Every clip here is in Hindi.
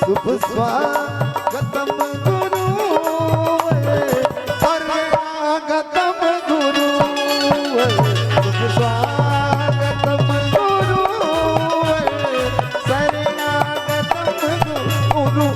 शुभ स्वागतम गुरु शरणागतम गुरु शुभ स्वागतम गुरु शरणागतम गुरु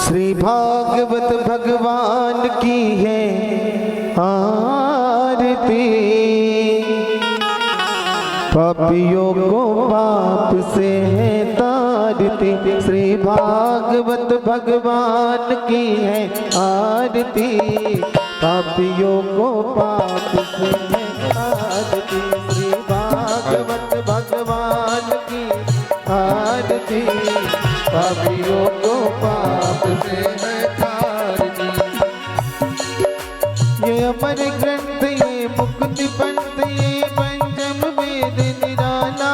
श्री भागवत भगवान की है आरती। पापियों को पाप से है तारती। श्री भागवत भगवान की है आरती। पापियों को पाप से है तारती। श्री भागवत भगवान की आरती। पापियों को पाप से है तारती। ये अमर ग्रंथ ये मुक्ति पंथ ये पंचम वेद निराला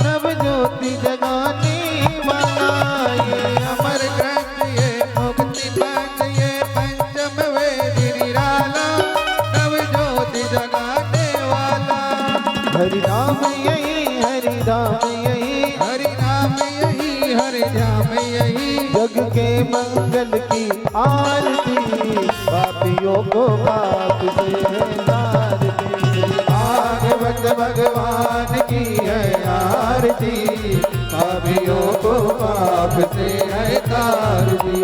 नव ज्योति जगाने वाला। ये अमर ग्रंथ ये मुक्ति पंथ ये पंचम वेद निराला नव ज्योति जगाने वाला। हरि राम यही हरि राम यही हरि राम यही हरि राम यही जग के मंगल की आरती। पापियों को पाप से है तारती। भागवत भगवान की है आरती। पापियों को पाप से है तारती।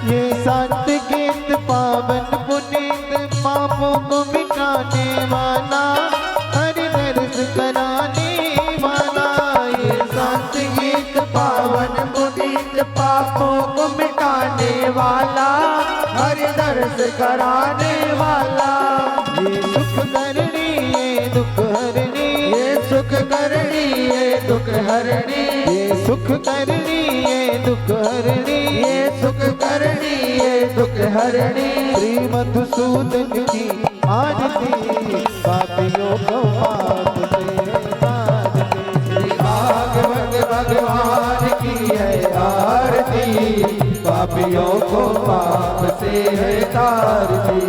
ये संत गीत पावन पुनीत पापों को मिटाने वाला हरि दर्श कराने वाला। ये संत गीत पावन पुनीत पापों को मिटाने वाला हरि दर्श कराने वाला। ये सुख करनी ये दुख हरनी ये सुख करनी ये दुख हरनी ये सुख करनी ये दुख हरनी ये सुख करनी ये दुख हरणी। श्री मधुसूदन की आरती। पापियों को पाप से तारती। श्री भागवत भगवान की है आरती। पापियों को पाप से है तारती।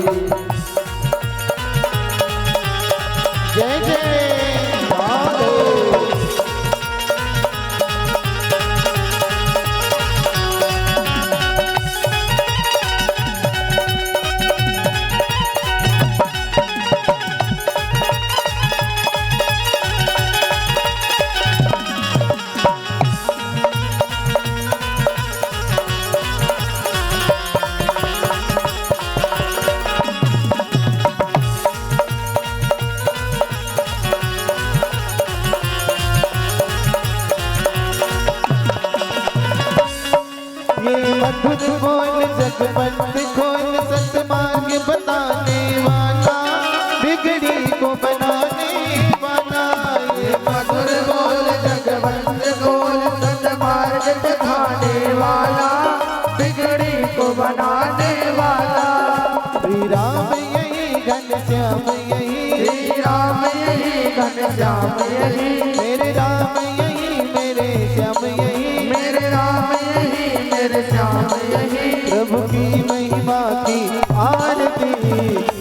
जय जय मधुर बोल जगवंत खोल सतमार्ग बताने वाला बिगड़ी को बनाने वाला। ये मधुर बोल जगवंत खोल सतमार्ग बताने वाला बिगड़ी को बनाने वाला। श्री राम यही घनश्याम यही श्री राम यही घनश्याम यही मेरे राम यही मेरे श्याम यही मेरे राम यही मेरे श्याम यही। प्रभु की महिमा की आरती।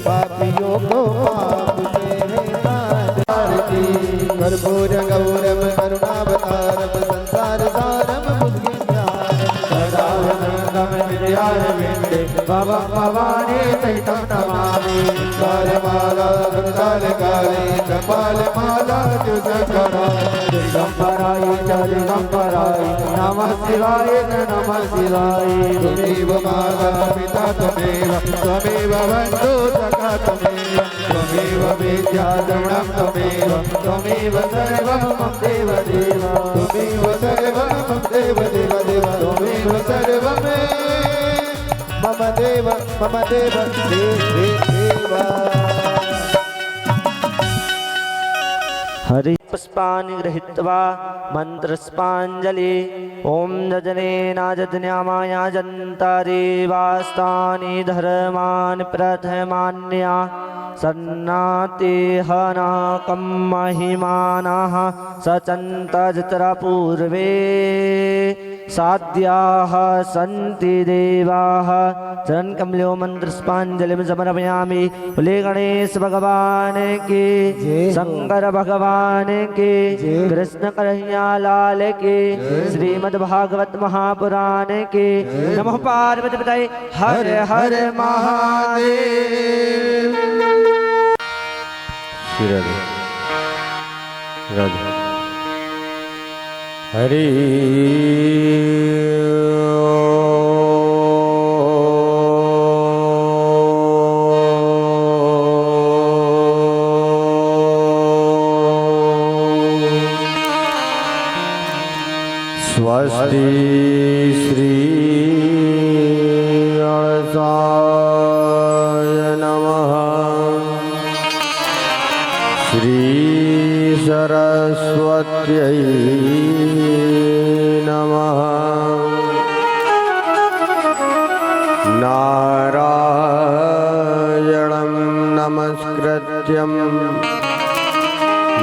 पापियों को पाप से है तारती। प्रभु घोर गौरम करुणावतारम संसार सारम बुद्धिज्ञानम सदा वदनम विद्यारविंदे भवं भवानी सहितं नमामि कालमाला गुणकालकाले कपालमाला जुगकराय दिगंबराय च दिगंबराय नमः शिवाय नमः शिवाय त्वमेव माता पिता त्वमेव त्वमेव बन्धु सखा त्वमेव त्वमेव विद्या द्रविणं त्वमेव त्वमेव सर्वं मम देव देव त्वमेव सर्वं मम देव देव देव त्वमेव सर्वं मम देव देव हरि पुष्पाणि गृहीत्वा मंत्रस्पाञ्जलि ओम जजनेनाजज्ञामाया जन्ता देवास्तानि धर्मान् प्रथमान्या सन्नातिहनकं महिमानः सचन्तजत्र पूर्वे साध्याः सन्ति देवाः चरणकमलो मंत्रस्पाञ्जलिं समर्पयामि। बोले गणेश भगवान की, शंकर भगवान की, कृष्ण कन्हैया लाल की, श्रीमद् भागवत महापुराण की। नमः पार्वती पतये हर हर महादेव। हरि स्वस्ति श्री गणेशाय नमः। श्री सरस्वत्यै नमः। नारायणं नमस्कृत्यं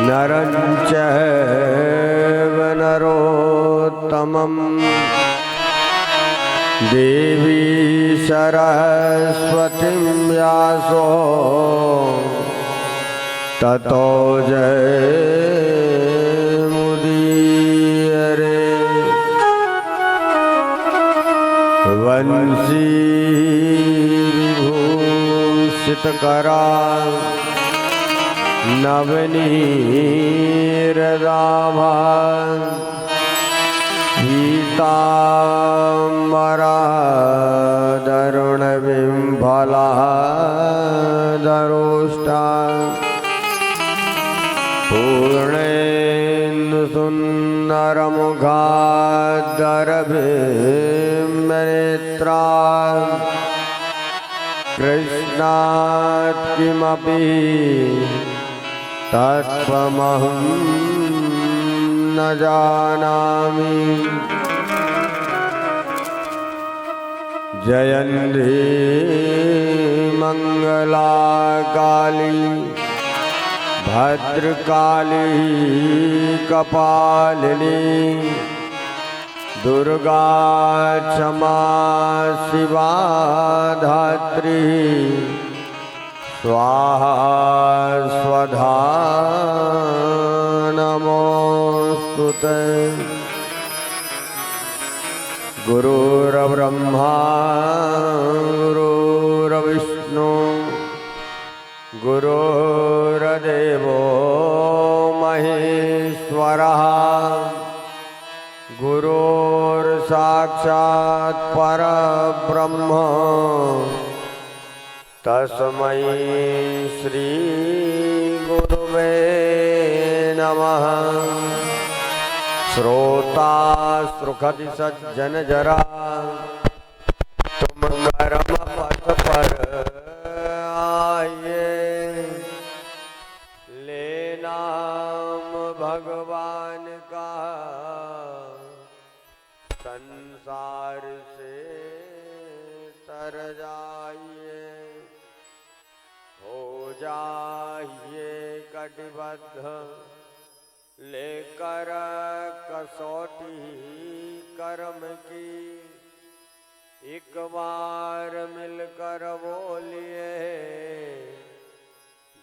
नरं चैव नरोत्तमं देवी सरस्वतीं व्यासो ततो जयमुदीरये। वंशी विभूषितकरा नवनीरदाभा पीताम्बरा दरुणबिम्फला दरोष्टा पूर्णेन्दुसुन्दरमुखादरभिम्नेत्रा कृष्णात् किमपि तत्त्वमहं न जानामि। जयन्ती मंगलाकाली भद्रकाली कपालिनी दुर्गा क्षमा शिवा धात्री स्वाहा स्वधा नमोस्तुते। गुरुर्ब्रह्मा गुरुर्विष्णु गुरुर्देवो महेश्वरः गुरुर्साक्षात् परब्रह्म तस्मै श्री गुरुवे नमः। श्रोता सुखदि सज्जन जरा तुम कर्म पथ पर आइए ले नाम भगवान का संसार से तर जाइए हो जाइए कटिबद्ध लेकर कसौटी कर्म की एक बार मिलकर बोलिए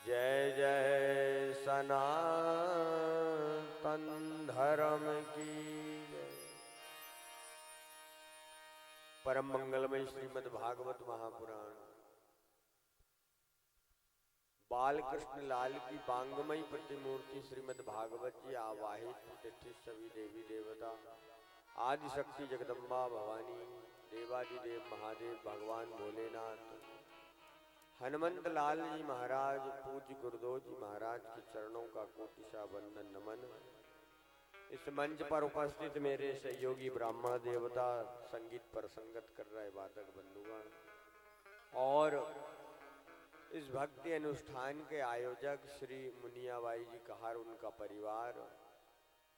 जय जय सनातन सनातन धर्म की जय। परम मंगलमय श्रीमद् भागवत महापुराण बाल कृष्ण लाल की बांगमयी प्रतिमूर्ति श्रीमद् भागवत जी आवाहित प्रतिष्ठित सभी देवी देवता आदि शक्ति जगदम्बा भवानी देवादिदेव महादेव भगवान भोलेनाथ हनुमंत लाल जी महाराज पूज्य गुरुदेव जी महाराज के चरणों का कोटिशा वंदन नमन। इस मंच पर उपस्थित मेरे सहयोगी ब्राह्मण देवता, संगीत पर संगत कर रहे वादक बंधुगण और इस भक्ति अनुष्ठान के आयोजक श्री मुनियाबाई जी कहार, उनका परिवार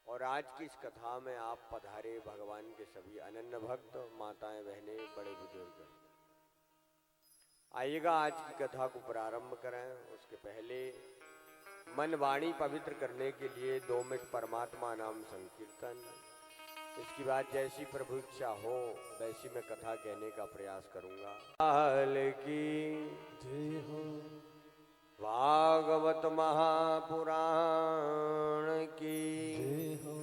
और आज की इस कथा में आप पधारे भगवान के सभी अनन्य भक्त, माताएं, बहनें, बड़े बुजुर्ग, आइएगा आज की कथा को प्रारंभ करें। उसके पहले मन वाणी पवित्र करने के लिए 2 मिनट परमात्मा नाम संकीर्तन, इसकी बाद जैसी प्रभु इच्छा हो वैसी मैं कथा कहने का प्रयास करूंगा। काल की जय हो। भागवत महापुराण की जय हो।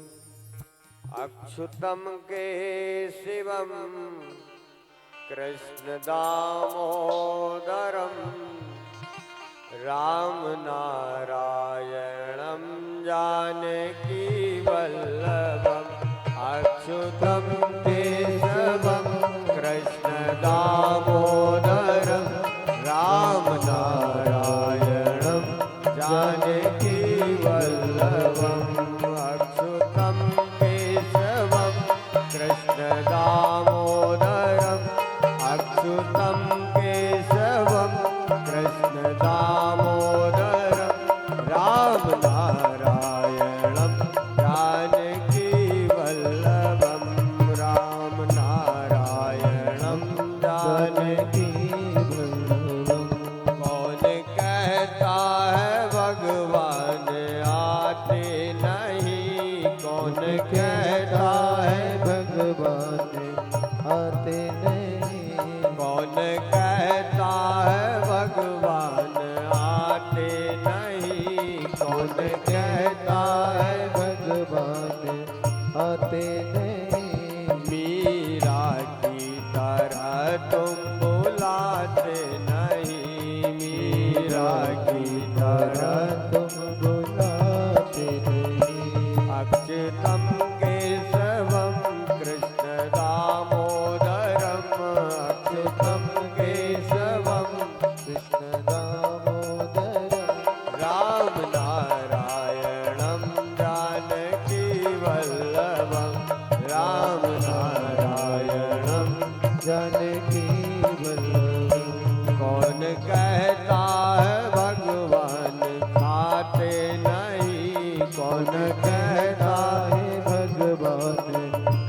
अच्युतम के शिवम कृष्ण दामोदरम राम नारायणम जानकी वल्लभम अच्युतम केशवम कृष्ण दामोदरम राम नारायणम जानकी वल्लभम अच्युतम केशवम कृष्ण दामोदरम अच्युतम केशवम कृष्ण दामोदरम राम नारायणम जानकी वल्लभम राम नारायणम जानकी वल्लभम। कौन कहता है भगवान आते नहीं, कौन कहता है भगवान आते नहीं, कौन कहता है भगवान आते नहीं, कौन कहता है भगवान आते नहीं। मीरा की तरह तुम बुलाते नहीं, मीरा की तरह तुम बुलाते नहीं। अच्युतम केशवम कृष्ण दामोदरम अच्युतम केशवम कृष्ण दामोदरम राम नारायणम जानकी वल्लभम राम नारायणम जानकी वल्लभम। कौन कहता है भगवान खाते नहीं, कौन कहता है भगवान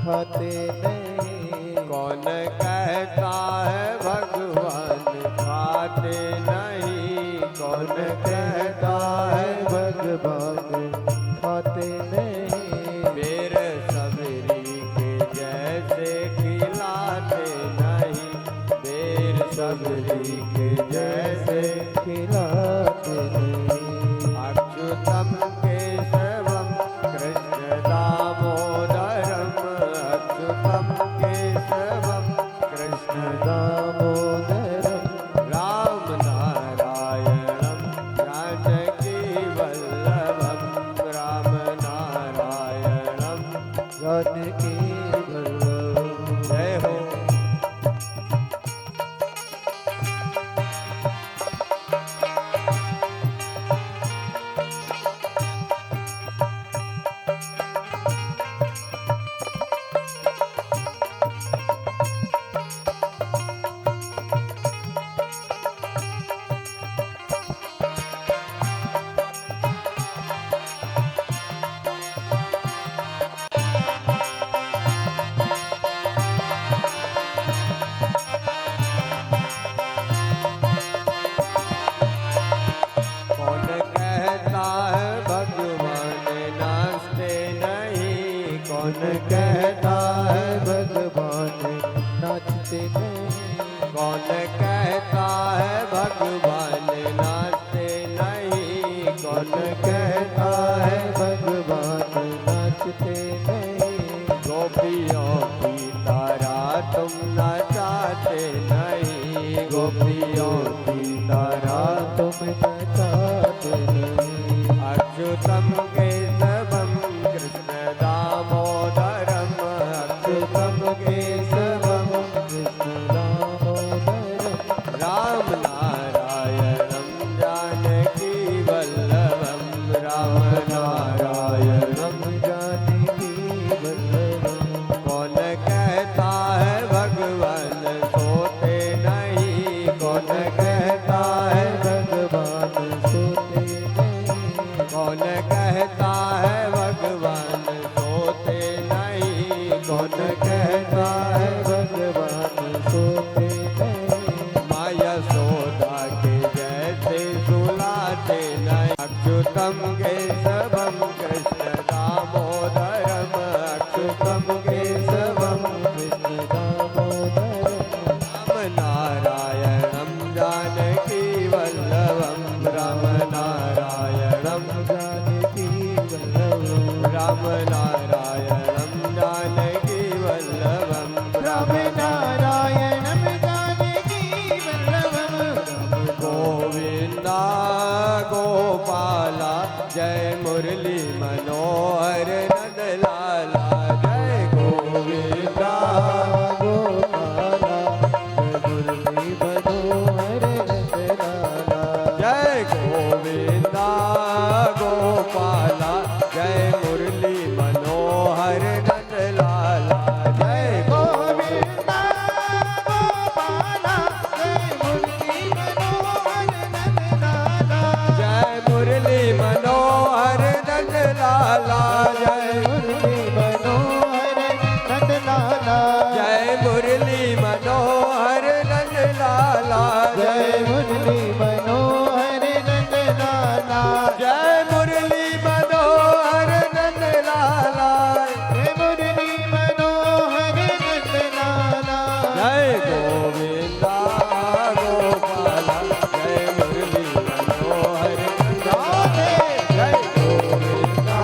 खाते नहीं, कौन कहता है भगवान खाते नहीं, कौन कहता है भगवान खाते नहीं। बेर सबरी के जैसे खिलाते नहीं, बेर सबरी के जैसे खिलाते नहीं। अच्युतम केशवम कृष्ण दामोदरम अच्युतम केशवम कृष्ण दामोदरम राम नारायणम जानकी वल्लभम राम नारायणम जानकी वल्लभम। जय हो। कौन कहता है भगवान नाचते नहीं, कौन कहता है भगवान नाचते नहीं, कौन कहता है भगवान नारायणं जानकी वल्लभं राम नारायणं जानकी वल्लभं गोविंदा गोपाला जय मुरली मनोहर नंदलाला जय गोविंदा गोपाला मुरली मनोहर नंदलाला जय गोविंदा गोपाला जय मुरली मनोहर नंदलाला जय गोविंदा गोपाला जय मुरली मनोहर नंदलाला जय मुरली मनोहर नंदलाला जय मुरली मनोहर नंदलाला जय मुरली मनोहर नंदलाला जय मुरली मनोहर नंदलाला जय मुरली मनोहर नंदलाला जय मुरली मनोहर नंदलाला जय गोविंदा गोपाला जय मुरली मनोहर नंदलाला जय गोविंदा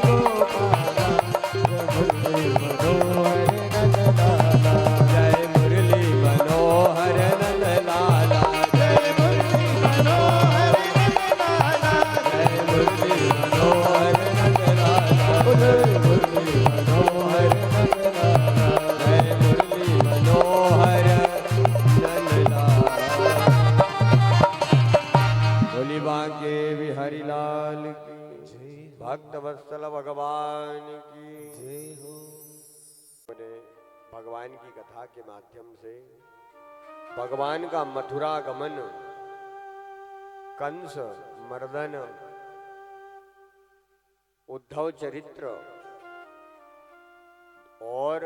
गोपाला जय मुरली मनोहर नंदलाला जय मुरली मनोहर नंदलाला जय मुरली मनोहर नंदलाला जय मुरली मनोहर नंदलाला जय मुरली मनोहर नंदलाला जय मुरली मनोहर नंदलाला बोली बांके बिहारी लाल की भक्त वत्सल भगवान की जय हो मैंने भगवान की कथा के माध्यम से भगवान का मथुरा गमन, कंस मर्दन, उद्धव चरित्र और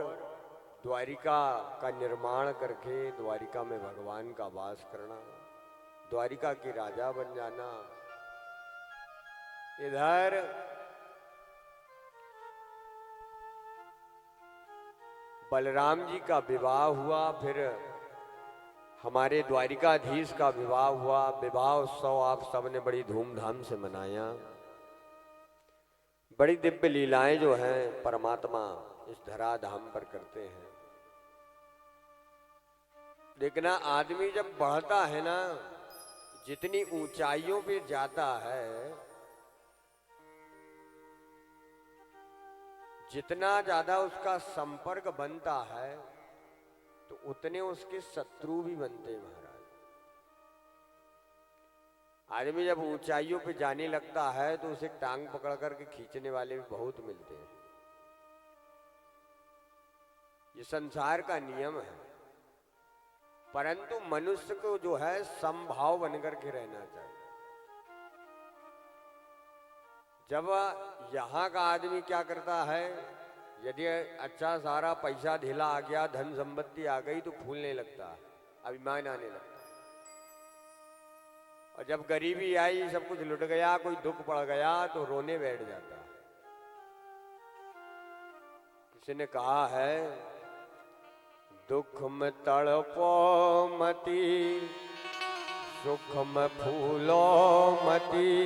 द्वारिका का निर्माण करके द्वारिका में भगवान का वास करना, द्वारिका के राजा बन जाना। इधर बलराम जी का विवाह हुआ, फिर हमारे द्वारिकाधीश का विवाह हुआ। विवाह उत्सव आप सबने बड़ी धूमधाम से मनाया। बड़ी दिव्य लीलाएं जो हैं परमात्मा इस धराधाम पर करते हैं। देखना, आदमी जब बढ़ता है ना, जितनी ऊंचाइयों पे जाता है, जितना ज्यादा उसका संपर्क बनता है तो उतने उसके शत्रु भी बनते हैं महाराज। आदमी जब ऊंचाइयों पे जाने लगता है तो उसे टांग पकड़ करके खींचने वाले भी बहुत मिलते हैं। ये संसार का नियम है, परंतु मनुष्य को जो है समभाव बनकर के रहना चाहिए। जब यहाँ का आदमी क्या करता है, यदि अच्छा सारा पैसा ढीला आ गया, धन संपत्ति आ गई तो फूलने लगता है, अभिमान आने लगता है। और जब गरीबी आई, सब कुछ लुट गया, कोई दुख पड़ गया तो रोने बैठ जाता है। किसी ने कहा है, दुख में तड़पो मती, सुख में फूलो मती,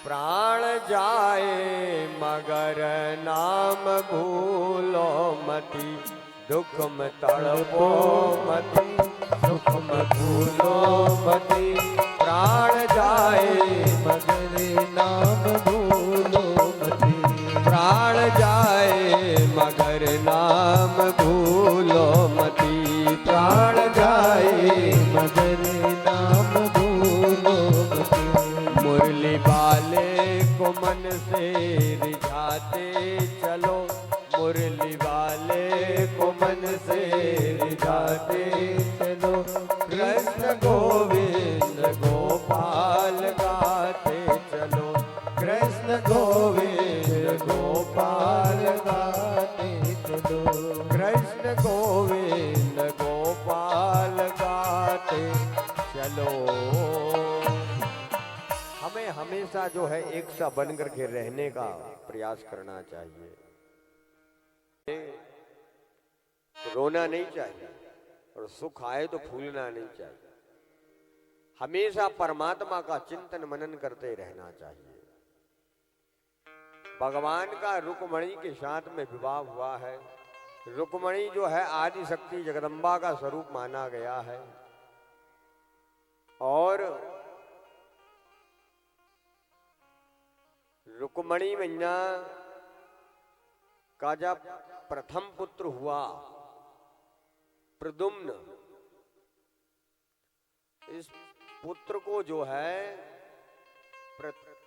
प्राण जाए मगर नाम भूलो मती। दुख में तड़पो मती, सुख में भूलो मती, प्राण जाए मगर नाम भूलो मती, प्राण जाए मगर नाम भूलो मती, प्राण जाए मगर नाम भूलो मती। मुरली वाले को मन से रिझाते चलो, मुरली वाले को मन से रिझाते चलो, कृष्ण गोविंद गोपाल गाते चलो, कृष्ण गोविंद गोपाल गाते चलो, कृष्ण गोविंद गोपाल गाते चलो। हमें हमेशा जो है एक सा बन करके रहने का प्रयास करना चाहिए। रोना नहीं चाहिए और सुख आए तो फूलना नहीं चाहिए। हमेशा परमात्मा का चिंतन मनन करते रहना चाहिए। भगवान का रुक्मणी के साथ में विवाह हुआ है। रुक्मणी जो है आदि शक्ति जगदम्बा का स्वरूप माना गया है। और रुक्मणी मैया का जब प्रथम पुत्र हुआ प्रद्युम्न, इस पुत्र को जो है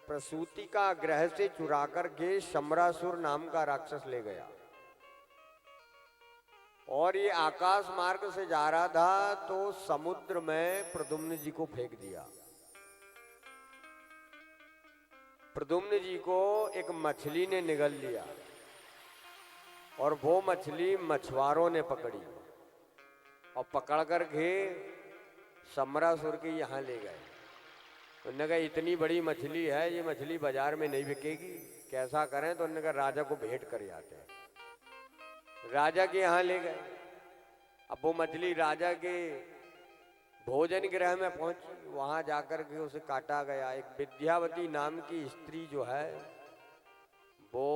प्रसूति का ग्रह से चुरा करके शम्रासुर नाम का राक्षस ले गया। और ये आकाश मार्ग से जा रहा था तो समुद्र में प्रद्युम्न जी को फेंक दिया। प्रद्युम्न जी को एक मछली ने निगल लिया और वो मछली मछुआरों ने पकड़ी और पकड़ करके शम्रासुर के यहाँ ले गए। उन्होंने कहा इतनी बड़ी मछली है, ये मछली बाजार में नहीं बिकेगी, कैसा करें? तो उन्होंने कहा राजा को भेंट कर जाते हैं। राजा के यहाँ ले गए। अब वो मछली राजा के भोजन गृह में पहुंची, वहां जाकर के उसे काटा गया। एक विद्यावती नाम की स्त्री जो है वो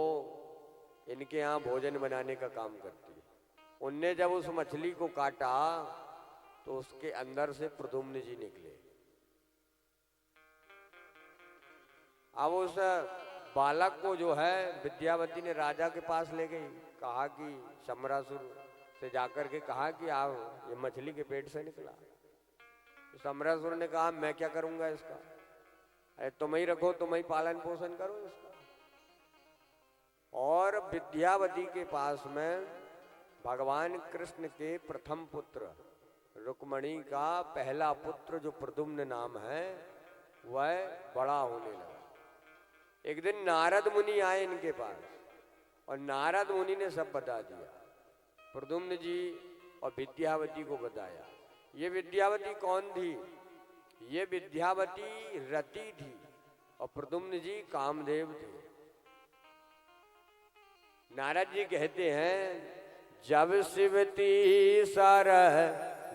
इनके यहाँ भोजन बनाने का काम करती है। उनने जब उस मछली को काटा तो उसके अंदर से प्रद्युम्न जी निकले। अब उस बालक को जो है विद्यावती ने राजा के पास ले गई, कहा कि शम्रासुर से जाकर के कहा कि आप ये मछली के पेट से निकला। तो शम्रासुर ने कहा मैं क्या करूंगा इसका, अरे तुम ही रखो, तुम ही पालन पोषण करो इसका। और विद्यावती के पास में भगवान कृष्ण के प्रथम पुत्र रुक्मणी का पहला पुत्र जो प्रद्युम्न नाम है वह बड़ा होने लगा। एक दिन नारद मुनि आए इनके पास और नारद मुनि ने सब बता दिया। प्रद्युम्न जी और विद्यावती को बताया। ये विद्यावती कौन थी? ये विद्यावती रति थी और प्रद्युम्न जी कामदेव थे। नारद जी कहते हैं जब शिवती सर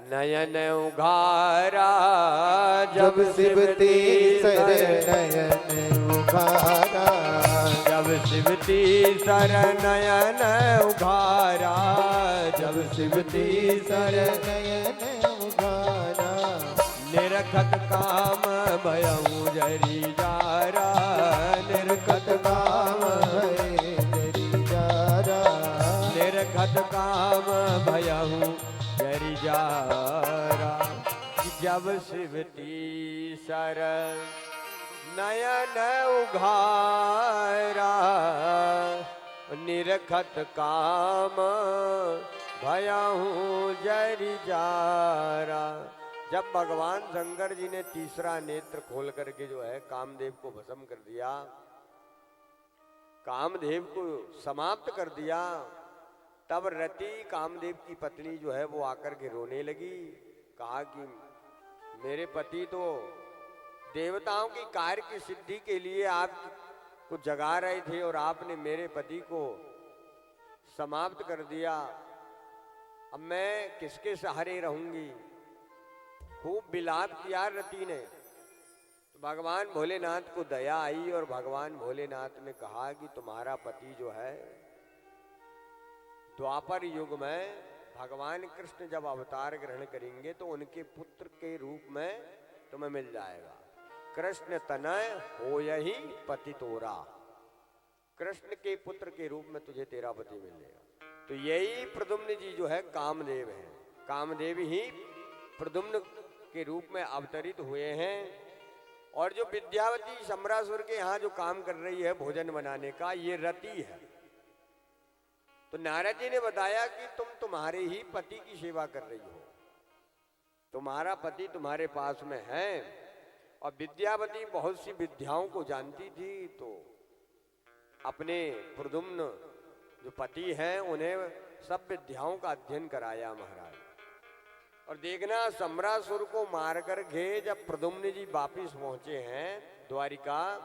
नयन उघारा, जब शिवती सर नयन उघारा, जब शिवती सर नयन उघारा, जब शिवती सर नयन उघारा, निरखत काम भयऊ जरी जारा, निरखत काम भय जरी जारा, निरखत काम भयऊ जरी जारा। जब शिवती सर नयन उघारा, निरखत काम भयऊ जरी जारा। जब भगवान शंकर जी ने तीसरा नेत्र खोल करके जो है कामदेव को भस्म कर दिया, कामदेव को समाप्त कर दिया, तब रति कामदेव की पत्नी जो है वो आकर के रोने लगी। कहा कि मेरे पति तो देवताओं की कार्य की सिद्धि के लिए आपको जगा रहे थे और आपने मेरे पति को समाप्त कर दिया। अब मैं किसके सहारे रहूंगी? खूब विलाप किया रति ने। तो भगवान भोलेनाथ को दया आई और भगवान भोलेनाथ ने कहा कि तुम्हारा पति जो है द्वापर युग में भगवान कृष्ण जब अवतार ग्रहण करेंगे तो उनके पुत्र के रूप में तुम्हें मिल जाएगा। कृष्ण तनय हो यही पति तोरा, कृष्ण के पुत्र के रूप में तुझे तेरा पति मिलेगा। तो यही प्रद्युम्न जी जो है कामदेव हैं। कामदेव ही प्रद्युम्न के रूप में अवतरित हुए हैं। और जो विद्यावती शम्रासुर के यहाँ जो काम कर रही है भोजन बनाने का, ये रति है। तो नारद जी ने बताया कि तुम तुम्हारे ही पति की सेवा कर रही हो, तुम्हारा पति तुम्हारे पास में है। और विद्यावती बहुत सी विद्याओं को जानती थी, तो अपने प्रद्युम्न जो पति हैं उन्हें सब विद्याओं का अध्ययन कराया महाराज। और देखना शम्रासुर को मार करके जब प्रद्युम्न जी वापिस पहुंचे हैं द्वारिका,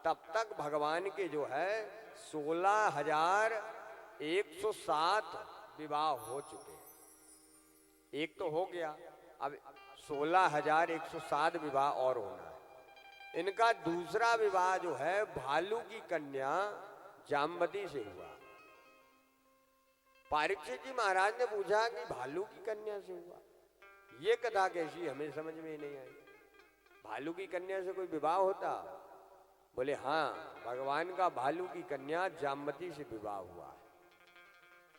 तब तक भगवान के जो है 16,107 विवाह हो चुके। एक तो हो गया, अब 16,107 विवाह और होना है। इनका दूसरा विवाह जो है भालू की कन्या जामवती से हुआ। परीक्षित जी महाराज ने पूछा कि भालू की कन्या से हुआ। ये कथा कैसी, हमें समझ में ही नहीं आई। भालू की कन्या से कोई विवाह होता? बोले हाँ, भगवान का भालू की कन्या जामवती से विवाह हुआ।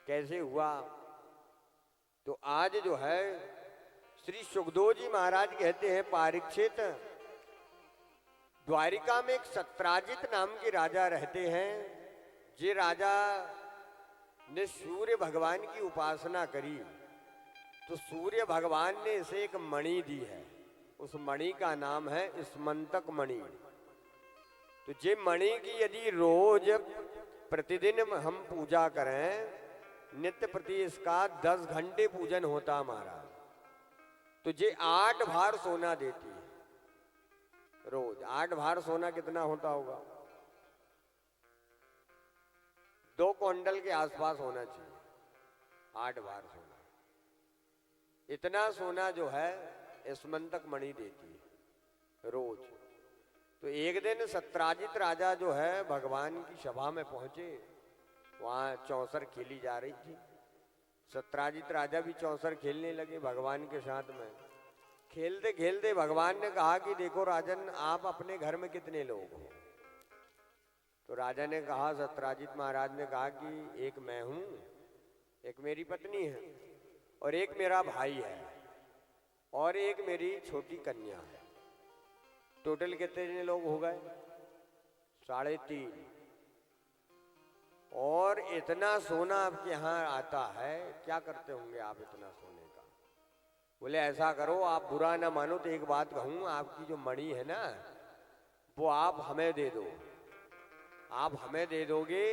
कैसे हुआ? तो आज जो है श्री सुखदेव जी महाराज कहते हैं, परीक्षित, द्वारिका में एक सत्राजित नाम के राजा रहते हैं। जे राजा ने सूर्य भगवान की उपासना करी तो सूर्य भगवान ने इसे एक मणि दी है। उस मणि का नाम है स्मंतक मणि। तो जे मणि की यदि रोज प्रतिदिन हम पूजा करें, नित्य प्रति इसका 10 घंटे पूजन होता महाराज, तो जे 8 भार सोना देती है। रोज 8 भार सोना कितना होता होगा? 2 क्विंटल के आसपास होना चाहिए 8 भार सोना। इतना सोना जो है स्मंतक मणि देती है रोज। तो एक दिन सत्राजित राजा जो है भगवान की सभा में पहुंचे। वहां चौसर खेली जा रही थी। सत्राजित राजा भी चौसर खेलने लगे भगवान के साथ में। खेलते खेलते भगवान ने कहा कि देखो राजन, आप अपने घर में कितने लोग हो? तो राजा ने कहा, सत्राजित महाराज ने कहा कि एक मैं हूं, एक मेरी पत्नी है, और एक मेरा भाई है, और एक मेरी छोटी कन्या है। टोटल कितने लोग हो गए? 3.5। और इतना सोना आपके यहाँ आता है, क्या करते होंगे आप इतना सोने का? बोले ऐसा करो, आप बुरा ना मानो तो एक बात कहूं, आपकी जो मणि है ना, वो आप हमें दे दो। आप हमें दे दोगे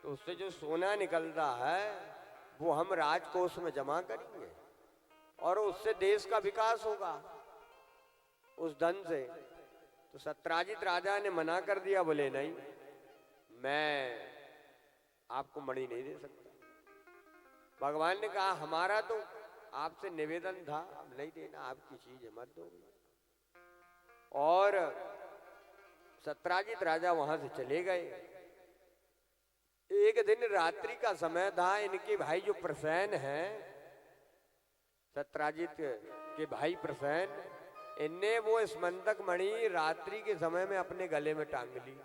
तो उससे जो सोना निकलता है वो हम राजकोष में जमा करेंगे और उससे देश का विकास होगा उस धन से। तो सत्राजित राजा ने मना कर दिया। बोले नहीं, मैं आपको मणि नहीं दे सकता। भगवान ने कहा, हमारा तो आपसे निवेदन था, अब नहीं देना, आपकी चीज मत दो। और सत्राजित राजा वहां से चले गए। एक दिन रात्रि का समय था। इनके भाई जो प्रसेन हैं, सत्राजित के भाई प्रसेन, इनने वो स्मंतक मणि रात्रि के समय में अपने गले में टांग ली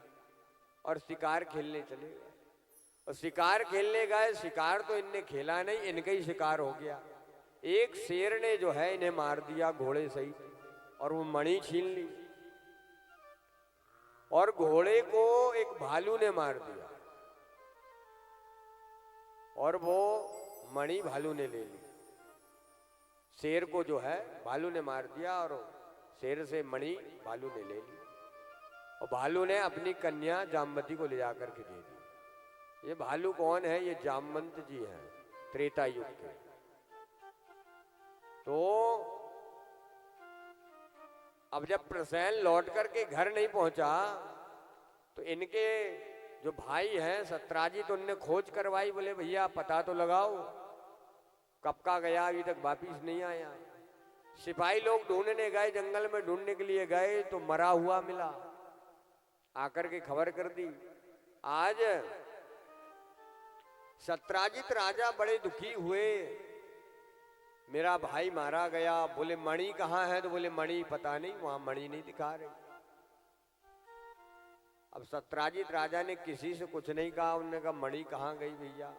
और शिकार खेलने चले गए। और शिकार खेलने गए, शिकार तो इनने खेला नहीं, इनका ही शिकार हो गया। एक शेर ने जो है इन्हें मार दिया घोड़े सहित और वो मणि छीन ली। और घोड़े को एक भालू ने मार दिया और वो मणि भालू ने ले ली। शेर को जो है भालू ने मार दिया और शेर से मणि भालू ने ले ली। और भालू ने अपनी कन्या जामवती को ले जाकर के दे दी। ये भालू कौन है? ये जामवंत जी हैं, त्रेता युग के। तो अब जब प्रसेन लौट करके घर नहीं पहुंचा तो इनके जो भाई हैं सत्राजित, उनने खोज करवाई। बोले भैया पता तो लगाओ, कब का गया, अभी तक वापिस नहीं आया। सिपाही लोग ढूंढने गए, जंगल में ढूंढने के लिए गए तो मरा हुआ मिला। आकर के खबर कर दी। आज सत्राजित राजा बड़े दुखी हुए, मेरा भाई मारा गया। बोले मणि कहाँ है? तो बोले मणि पता नहीं, वहां मणि नहीं दिखा रही। अब सत्राजित राजा ने किसी से कुछ नहीं कहा। उन्होंने कहा मणि कहाँ गई भैया?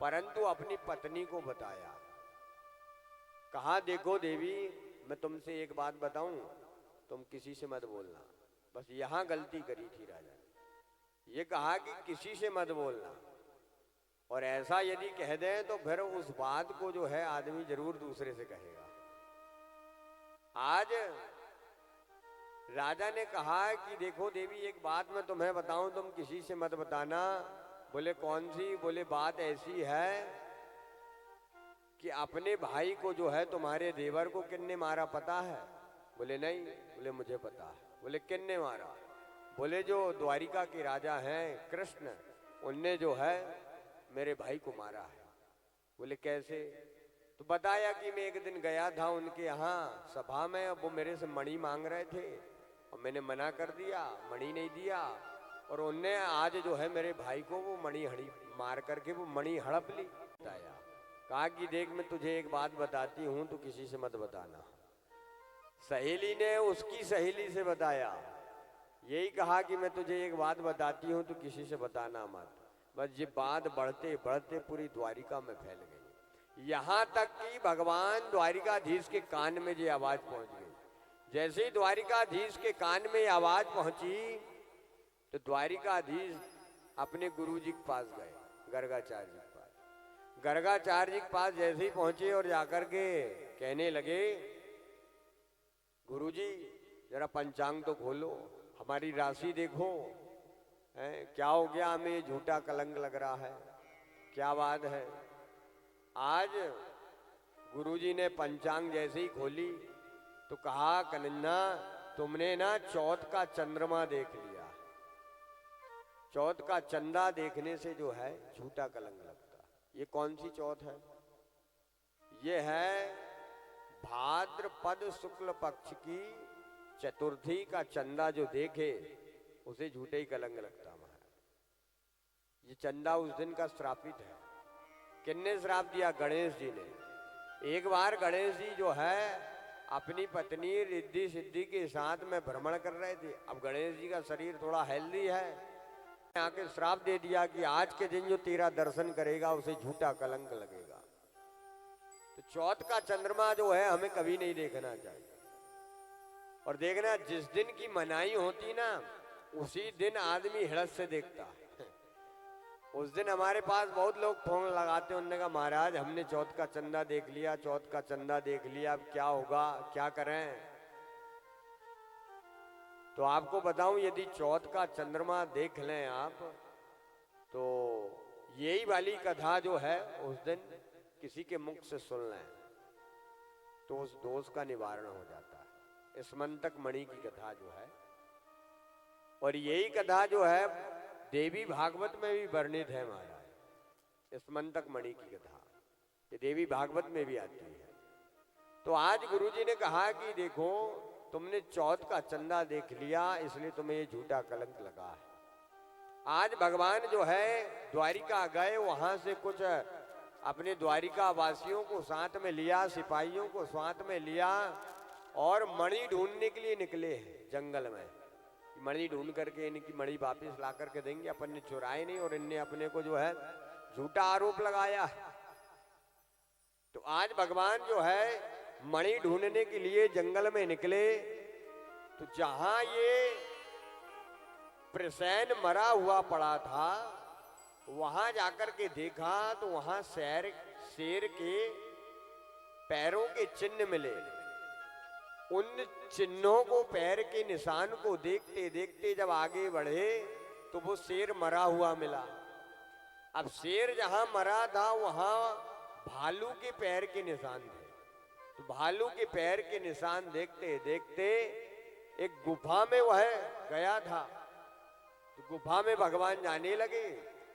परंतु अपनी पत्नी को बताया। कहा देखो देवी, मैं तुमसे एक बात बताऊं, तुम किसी से मत बोलना। बस यहां गलती करी थी राजा ने। ये कहा कि किसी से मत बोलना, और ऐसा यदि कह दें तो फिर उस बात को जो है आदमी जरूर दूसरे से कहेगा। आज राजा ने कहा कि देखो देवी, एक बात मैं तुम्हें बताऊं, तुम किसी से मत बताना। बोले कौन सी? बोले बात ऐसी है कि अपने भाई को जो है तुम्हारे देवर को किन्ने मारा पता है? बोले नहीं। बोले मुझे पता है। बोले किन्ने मारा? बोले जो द्वारिका के राजा हैं कृष्ण, उनने जो है मेरे भाई को मारा है। बोले कैसे? तो बताया कि मैं एक दिन गया था उनके यहाँ सभा में, वो मेरे से मणि मांग रहे थे और मैंने मना कर दिया, मणि नहीं दिया। और उनने आज जो है मेरे भाई को वो मणि हड़ी मार करके वो मणि हड़प ली। बताया, कहा कि देख मैं तुझे एक बात बताती हूं, तो किसी से मत बताना। सहेली ने उसकी सहेली से बताया, यही कहा कि मैं तुझे एक बात बताती हूं तो किसी से बताना मत। बस ये बात बढ़ते बढ़ते पूरी द्वारिका में फैल गई, यहाँ तक कि भगवान द्वारिकाधीश के कान में ये आवाज पहुंच गई। जैसे ही द्वारिकाधीश के कान में आवाज पहुंची तो द्वारिकाधीश अपने गुरुजी के पास गए, गर्गाचार्य जी के पास। गर्गाचार्य जी के पास जैसे ही पहुंचे और जाकर के कहने लगे, गुरुजी जरा पंचांग तो खोलो, हमारी राशि देखो, है क्या हो गया, हमें झूठा कलंक लग रहा है, क्या बात है। आज गुरुजी ने पंचांग जैसे ही खोली तो कहा, कन्हैया तुमने ना चौथ का चंद्रमा देख लिया, चौथ का चंदा देखने से जो है झूठा कलंक लगता। ये कौन सी चौथ है? ये है भाद्रपद शुक्ल पक्ष की चतुर्थी का चंदा जो देखे उसे झूठे ही कलंक लगता। महाराज ये चंदा उस दिन का श्रापित है। किसने श्राप दिया? गणेश जी ने। एक बार गणेश जी जो है अपनी पत्नी रिद्धि सिद्धि के साथ में भ्रमण कर रहे थे। अब गणेश जी का शरीर थोड़ा हेल्दी है, आके श्राप दे दिया कि आज के दिन जो तेरा दर्शन करेगा उसे झूठा कलंक लगेगा। तो चौथ का चंद्रमा जो है हमें कभी नहीं देखना चाहिए। और देखना, जिस दिन की मनाही होती ना उसी दिन आदमी हिड़स से देखता। उस दिन हमारे पास बहुत लोग फोन लगाते, उन्होंने कहा महाराज हमने चौथ का चंदा देख लिया, चौथ का चंदा देख लिया, अब क्या होगा, क्या करें। तो आपको बताऊं, यदि चौथ का चंद्रमा देख लें आप तो यही वाली कथा जो है उस दिन किसी के मुख से सुन लें तो उस दोष का निवारण हो जाता है। स्मंतक मणि की कथा जो है, और यही कथा जो है देवी भागवत में भी वर्णित है महाराज। स्मंतक मणि की कथा ये देवी भागवत में भी आती है। तो आज गुरुजी ने कहा कि देखो तुमने चौथ का चंदा देख लिया इसलिए तुम्हें ये झूठा कलंक लगा है। आज भगवान जो है द्वारिका गए, वहां से कुछ अपने द्वारिका वासियों को साथ में लिया, सिपाहियों को साथ में लिया और मणि ढूंढने के लिए निकले हैं जंगल में। मणि ढूंढ करके इनकी मणि वापिस ला करके देंगे, अपन ने चुराए नहीं और इनने अपने को जो है झूठा आरोप लगाया। तो आज भगवान जो है मणि ढूंढने के लिए जंगल में निकले तो जहां ये प्रसैन मरा हुआ पड़ा था वहां जाकर के देखा तो वहां शेर के पैरों के चिन्ह मिले। उन चिन्हों को, पैर के निशान को देखते देखते जब आगे बढ़े तो वो शेर मरा हुआ मिला। अब शेर जहां मरा था वहां भालू के पैर के निशान थे। तो भालू के पैर के निशान देखते देखते एक गुफा में वह गया था। तो गुफा में भगवान जाने लगे।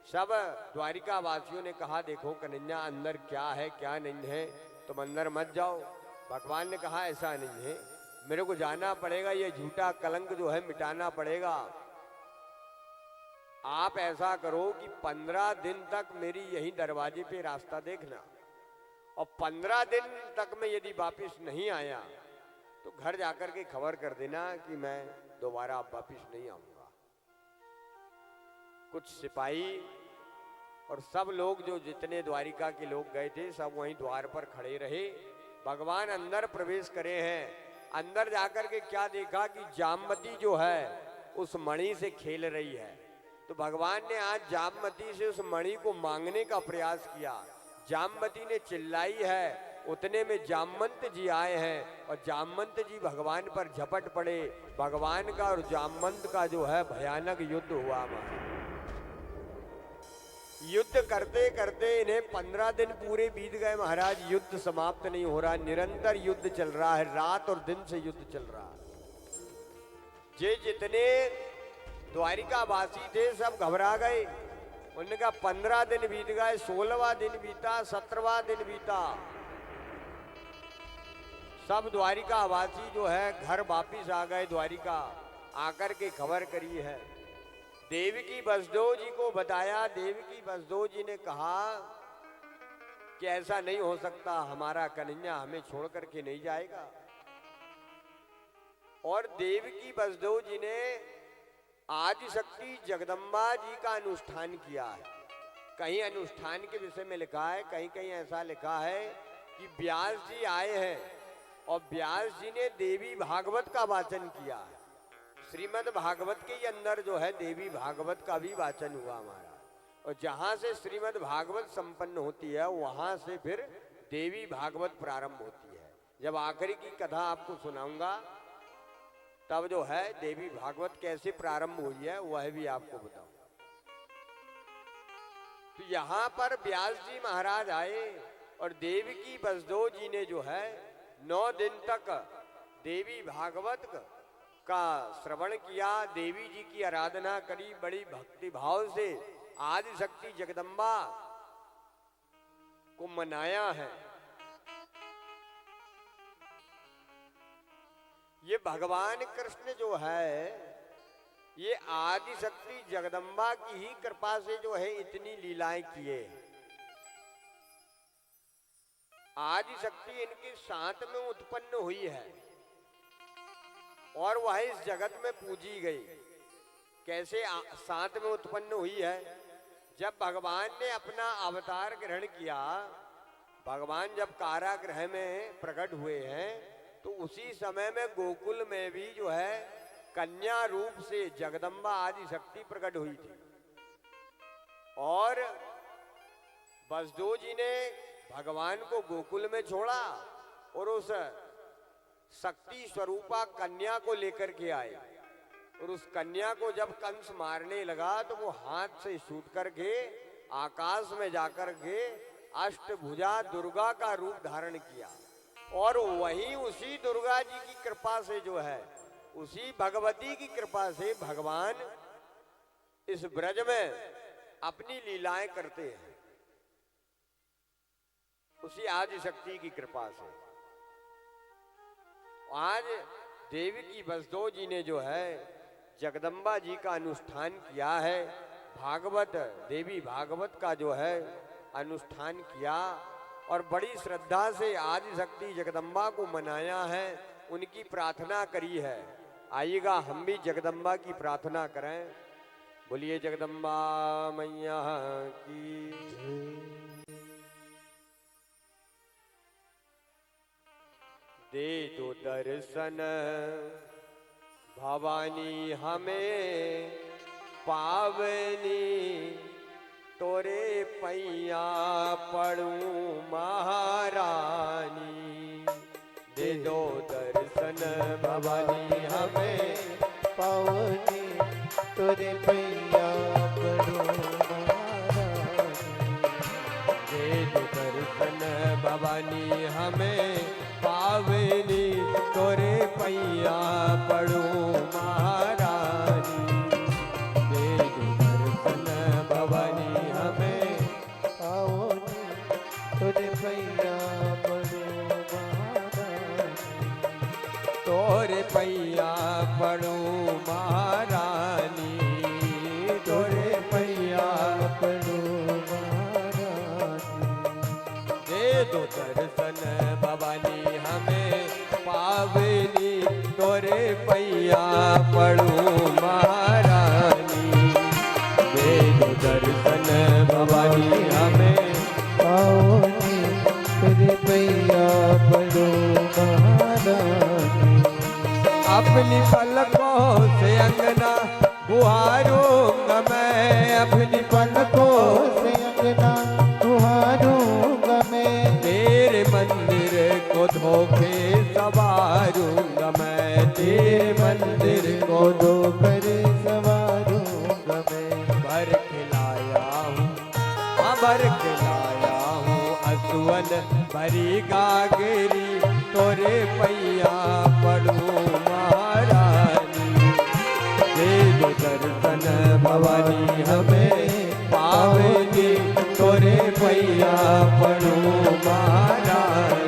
सब द्वारिका वासियों ने कहा देखो कन्हैया अंदर क्या है क्या नहीं है, तुम अंदर मत जाओ। भगवान ने कहा ऐसा नहीं है, मेरे को जाना पड़ेगा, ये झूठा कलंक जो है मिटाना पड़ेगा। आप ऐसा करो कि 15 दिन तक मेरी यही दरवाजे पे रास्ता देखना, और 15 दिन तक में यदि वापिस नहीं आया तो घर जाकर के खबर कर देना कि मैं दोबारा वापिस नहीं आऊंगा। कुछ सिपाही और सब लोग जो जितने द्वारिका के लोग गए थे सब वहीं द्वार पर खड़े रहे। भगवान अंदर प्रवेश करे हैं। अंदर जाकर के क्या देखा कि जामवती जो है उस मणि से खेल रही है। तो भगवान ने आज जामवती से उस मणि को मांगने का प्रयास किया। जामवती ने चिल्लाई है, उतने में जामवंत जी आए हैं और जामवंत जी भगवान पर झपट पड़े। भगवान का और जामवंत का जो है भयानक युद्ध हुआ। युद्ध करते करते इन्हें 15 दिन पूरे बीत गए महाराज। युद्ध समाप्त नहीं हो रहा, निरंतर युद्ध चल रहा है, रात और दिन से युद्ध चल रहा है। जे जितने द्वारिका वासी थे सब घबरा गए। उन्होंने कहा 15 दिन बीत गए, 16वां दिन बीता, 17वां दिन बीता। सब द्वारिका वासी जो है घर वापिस आ गए। द्वारिका आकर के खबर करी है। देवकी वसुदेव जी को बताया। देवकी वसुदेव जी ने कहा कि ऐसा नहीं हो सकता, हमारा कन्हैया हमें छोड़ करके नहीं जाएगा। और देवकी वसुदेव जी ने आदिशक्ति जगदम्बा जी का अनुष्ठान किया है। कहीं अनुष्ठान के विषय में लिखा है, कहीं कहीं ऐसा लिखा है कि व्यास जी आए हैं और व्यास जी ने देवी भागवत का वाचन किया है। श्रीमद् भागवत के ही अंदर जो है देवी भागवत का भी वाचन हुआ हमारा। और जहां से श्रीमद् भागवत संपन्न होती है वहां से फिर देवी भागवत प्रारंभ होती है। जब आखिरी की कथा आपको सुनाऊंगा तब जो है देवी भागवत कैसे प्रारंभ हुई है वह भी आपको बताऊंगा। तो यहाँ पर व्यास जी महाराज आए और देवकी वसुदेव जी ने जो है 9 दिन तक देवी भागवत का श्रवण किया, देवी जी की आराधना करी, बड़ी भक्ति भाव से आदिशक्ति जगदम्बा को मनाया है। ये भगवान कृष्ण जो है ये आदिशक्ति जगदम्बा की ही कृपा से जो है इतनी लीलाएं किए। आदिशक्ति इनके साथ में उत्पन्न हुई है और वह इस जगत में पूजी गई। कैसे साथ में उत्पन्न हुई है? जब भगवान ने अपना अवतार ग्रहण किया, भगवान जब कारागृह में प्रकट हुए हैं तो उसी समय में गोकुल में भी जो है कन्या रूप से जगदम्बा आदिशक्ति प्रकट हुई थी। और वसुदेव जी ने भगवान को गोकुल में छोड़ा और उस शक्ति स्वरूपा कन्या को लेकर के आए। और उस कन्या को जब कंस मारने लगा तो वो हाथ से छूट करके आकाश में जाकर के अष्टभुजा दुर्गा का रूप धारण किया। और वहीं उसी दुर्गा जी की कृपा से जो है, उसी भगवती की कृपा से भगवान इस ब्रज में अपनी लीलाएं करते हैं, उसी आदिशक्ति की कृपा से। आज देवकी वसुदेव जी ने जो है जगदम्बा जी का अनुष्ठान किया है, भागवत देवी भागवत का जो है अनुष्ठान किया और बड़ी श्रद्धा से आदिशक्ति जगदम्बा को मनाया है, उनकी प्रार्थना करी है। आइएगा हम भी जगदम्बा की प्रार्थना करें। बोलिए जगदम्बा मैया की। दे दो दर्शन भवानी हमें पावनी, तोरे पैया पड़ूं महारानी। दे दो दर्शन भवानी हमें पावनी, तोरे पैया पड़ूं महारानी। दे दो दर्शन भवानी हमें पावनी, तोरे पैया पड़ूं महारानी। दे दो दर्शन भवानी हमें पावनी, तोरे पैया पड़ूं महारानी। तोरे पैया पड़ूं महारानी, तोरे पैया पड़ूं महारानी। दे दो दर्शन भवानी हमें पावनी, तोरे पैया पड़ूं महारानी। दे दो दर्शन भवानी हमें पावनी, तोरे पैया पड़ूं महारानी। अपनी पलकों से अंगना बुहारूंगा मैं, अपनी पलकों से अंगना बुहारूंगा मैं। तेरे मंदिर को धोखे सवारूंगा मैं, तेरे मंदिर को धोकर सवारूंगा मैं। भर खिलाया हूँ, भर खिलाया हूँ असुवन भरी गागरी, तोरे पैया पड़ूं महारानी। दे दो दर्शन भवानी हमें पावनी, तोरे पैया पड़ूं महारानी।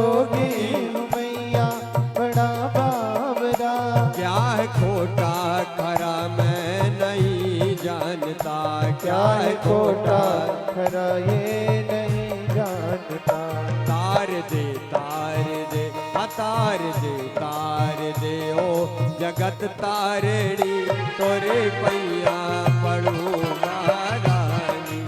जोगी हूँ मैया बड़ा बावरा। क्या है खोटा खरा मैं नहीं जानता, क्या है खोटा खरा ये नहीं जानता। तार दे तार दे ओ जगत तारणी, तोरे पैया पड़ू महारानी।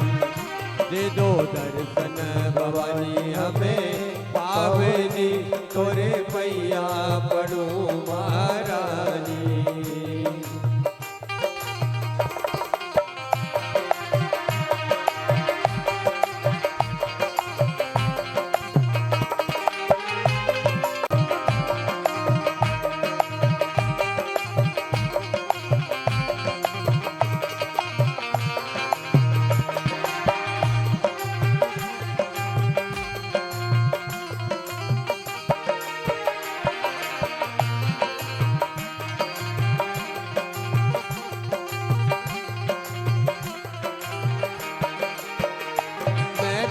दे दो दर्शन भवानी हमें पावनी, तोरे पैया पड़ू महारानी।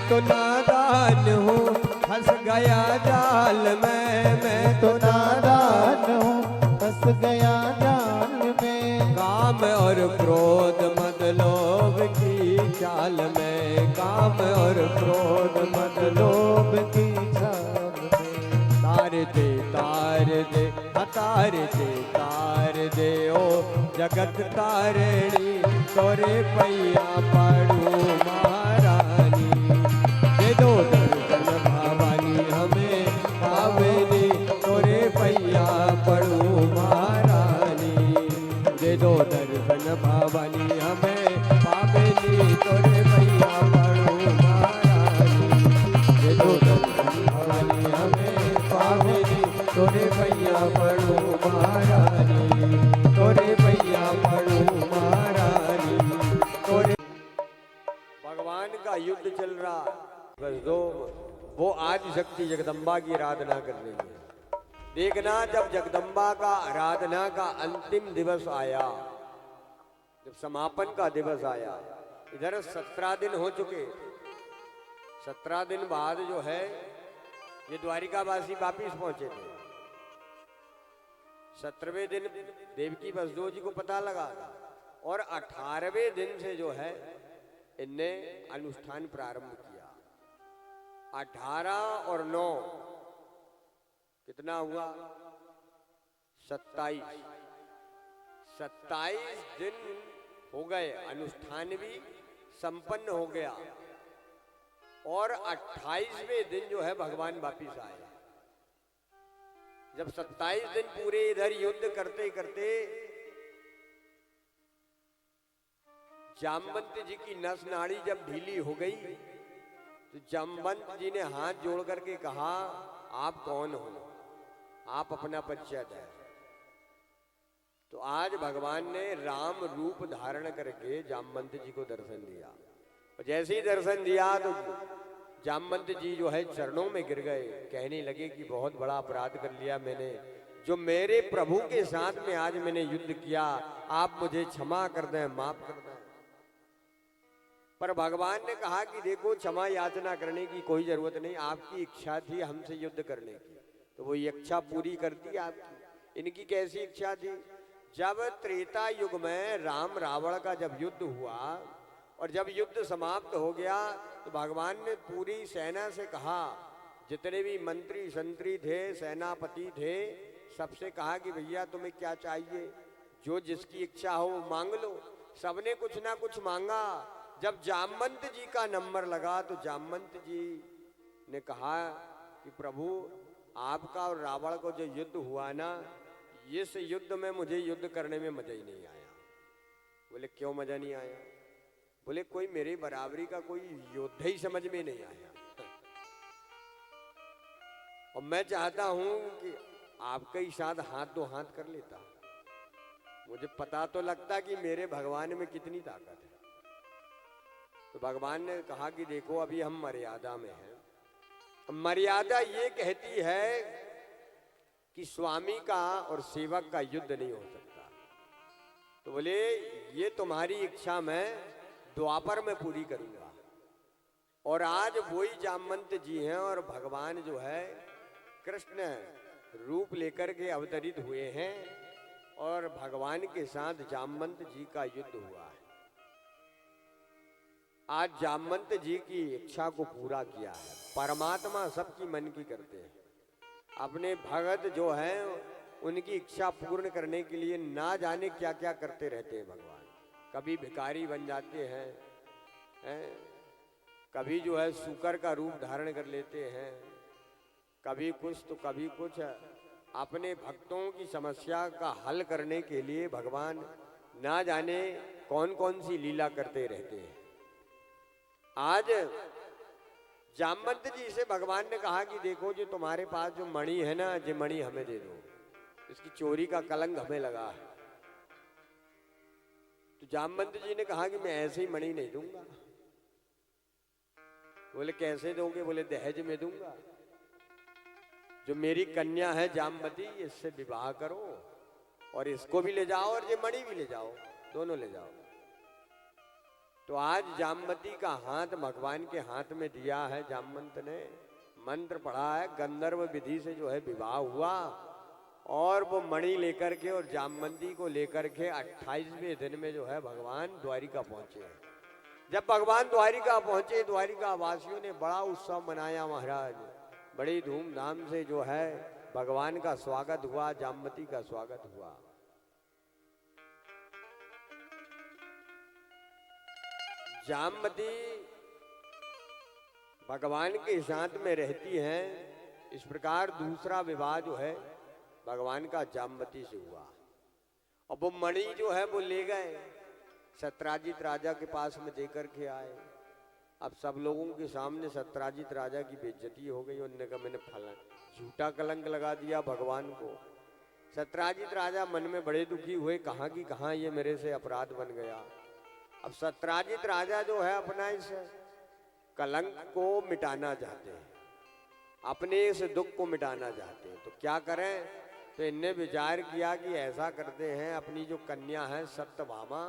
तो नादान हूँ फंस गया जाल में, मैं तो नादान हूँ फंस गया जाल में। काम और क्रोध मद लोभ की चाल में, काम और क्रोध मद लोभ लोभ की छाल में। तार दे तार दे ओ जगत तारणी, तोरे पैया पड़ू महारानी। दे दो दर्शन भवानी हमें पावनी, तोरे पैया पड़ू महारानी। दे दो दर्शन भवानी हमें पावनी, तोरे पैया पड़ू महारानी। दे दो दर्शन भवानी हमें पावनी, तोरे पैया पड़ू महारानी, तोरे पैया पड़ू महारानी, तोरे। भगवान का युद्ध चल रहा है, बस दो वो आदि शक्ति जगदम्बा की आराधना कर रही है। देखना जब जगदम्बा का आराधना का अंतिम दिवस आया, जब समापन का दिवस आया, इधर 17 दिन हो चुके। 17 दिन बाद जो है ये द्वारिकावासी वापिस पहुंचे थे। 17वें दिन देवकी वसुदेव जी को पता लगा और 18वें दिन से जो है इनने अनुष्ठान प्रारंभ किया। 18 और 9 कितना हुआ? 27। 27 दिन हो गए, अनुष्ठान भी संपन्न हो गया और 28वें दिन जो है भगवान वापिस आए। जब 27 दिन पूरे इधर युद्ध करते करते जामवंत जी की नस नाड़ी जब ढीली हो गई तो जामवंत जी ने हाथ जोड़ करके कहा, आप कौन हो, आप अपना परिचय दें। तो आज भगवान ने राम रूप धारण करके जामवंत जी को दर्शन दिया और जैसे ही दर्शन दिया तो जामवंत जी जो है चरणों में गिर गए, कहने लगे कि बहुत बड़ा अपराध कर लिया मैंने, जो मेरे प्रभु के साथ में आज मैंने युद्ध किया, आप मुझे क्षमा कर दें, माफ कर दें। पर भगवान ने कहा कि देखो क्षमा याचना करने की कोई जरूरत नहीं, आपकी इच्छा थी हमसे युद्ध करने की, तो वो इच्छा पूरी कर दी आपकी। इनकी कैसी इच्छा थी? जब त्रेता युग में राम रावण का जब युद्ध हुआ और जब युद्ध समाप्त हो गया तो भगवान ने पूरी सेना से कहा, जितने भी मंत्री संतरी थे, सेनापति थे, सबसे कहा कि भैया तुम्हें क्या चाहिए, जो जिसकी इच्छा हो वो मांग लो। सबने कुछ ना कुछ मांगा। जब जामवंत जी का नंबर लगा तो जामवंत जी ने कहा कि प्रभु आपका और रावण को जो युद्ध हुआ ना, इस युद्ध में मुझे युद्ध करने में मजा ही नहीं आया। बोले क्यों मजा नहीं आया? बोले कोई मेरे बराबरी का कोई योद्धा ही समझ में नहीं आया और मैं चाहता हूं कि आपके ही साथ हाथ दो हाथ कर लेता, मुझे पता तो लगता कि मेरे भगवान में कितनी ताकत है। तो भगवान ने कहा कि देखो अभी हम मर्यादा में हैं। मर्यादा ये कहती है कि स्वामी का और सेवक का युद्ध नहीं हो सकता। तो बोले ये तुम्हारी इच्छा मैं द्वापर में पूरी करूंगा। और आज वही जामवंत जी हैं और भगवान जो है कृष्ण रूप लेकर के अवतरित हुए हैं और भगवान के साथ जामवंत जी का युद्ध हुआ है। आज जामवंत जी की इच्छा को पूरा किया है। परमात्मा सबकी मन की करते हैं। अपने भगत जो हैं उनकी इच्छा पूर्ण करने के लिए ना जाने क्या क्या करते रहते हैं भगवान। कभी भिखारी बन जाते हैं, कभी जो है सूकर का रूप धारण कर लेते हैं, कभी कुछ तो कभी कुछ। अपने भक्तों की समस्या का हल करने के लिए भगवान ना जाने कौन कौन सी लीला करते रहते हैं। आज जामवंत जी से भगवान ने कहा कि देखो जो तुम्हारे पास जो मणि है ना, ये मणि हमें दे दो, इसकी चोरी का कलंक हमें लगा है। तो जामवंत जी ने कहा कि मैं ऐसे ही मणि नहीं दूंगा। बोले कैसे दोगे? बोले दहेज में दूंगा। जो मेरी कन्या है जामवती, इससे विवाह करो और इसको भी ले जाओ और ये मणि भी ले जाओ, दोनों ले जाओ। तो आज जामवती का हाथ भगवान के हाथ में दिया है। जामवंत ने मंत्र पढ़ा है, गंधर्व विधि से जो है विवाह हुआ और वो मणि लेकर के और जामवंती को लेकर के 28वें दिन में जो है भगवान द्वारिका पहुंचे हैं। जब भगवान द्वारिका पहुंचे, द्वारिका वासियों ने बड़ा उत्सव मनाया महाराज। बड़ी धूमधाम से जो है भगवान का स्वागत हुआ, जामवती का स्वागत हुआ। जामवती भगवान के साथ में रहती हैं। इस प्रकार दूसरा विवाह जो है भगवान का जामवती से हुआ। और वो मणि जो है वो ले गए, सत्राजित राजा के पास में देकर के आए। अब सब लोगों के सामने सत्राजित राजा की बेइज्जती हो गई। उन्होंने कहा मैंने फला झूठा कलंक लगा दिया भगवान को। सत्राजित राजा मन में बड़े दुखी हुए, कहाँ की कहाँ ये मेरे से अपराध बन गया। अब सत्राजित राजा जो है अपना इस कलंक को मिटाना चाहते हैं, अपने इस दुख को मिटाना चाहते हैं। तो क्या करें? तो इनने विचार किया कि ऐसा करते हैं, अपनी जो कन्या है सत्यभामा,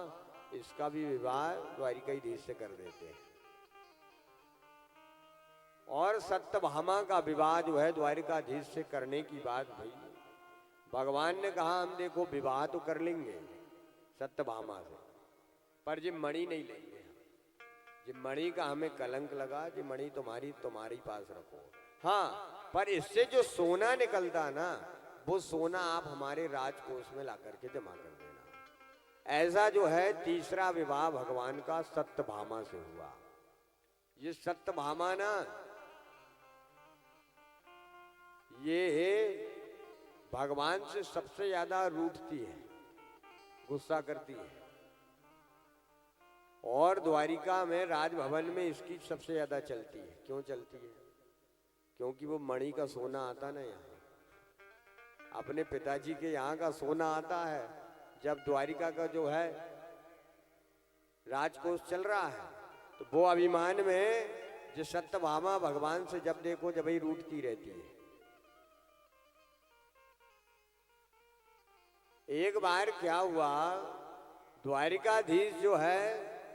इसका भी विवाह द्वारिकाधीश से कर देते हैं। और सत्यभामा का विवाह जो है द्वारिकाधीश से करने की बात भई। भगवान ने कहा हम देखो विवाह तो कर लेंगे सत्यभामा से, पर ये मणि नहीं लेंगे। ये मणि का हमें कलंक लगा, ये मणि तुम्हारी पास रखो। हाँ, पर इससे जो सोना निकलता ना, वो सोना आप हमारे राजकोष में ला करके जमा कर देना। ऐसा जो है तीसरा विवाह भगवान का सत्यभामा से हुआ। ये सत्यभामा ना, ये भगवान से सबसे ज्यादा रूठती है, गुस्सा करती है। और द्वारिका में राजभवन में इसकी सबसे ज्यादा चलती है। क्यों चलती है? क्योंकि वो मणि का सोना आता ना, यहाँ अपने पिताजी के यहाँ का सोना आता है। जब द्वारिका का जो है राजकोष चल रहा है, तो वो अभिमान में जो सत्यभामा भगवान से जब देखो जब ही रूठती रहती है। एक बार क्या हुआ, द्वारिकाधीश जो है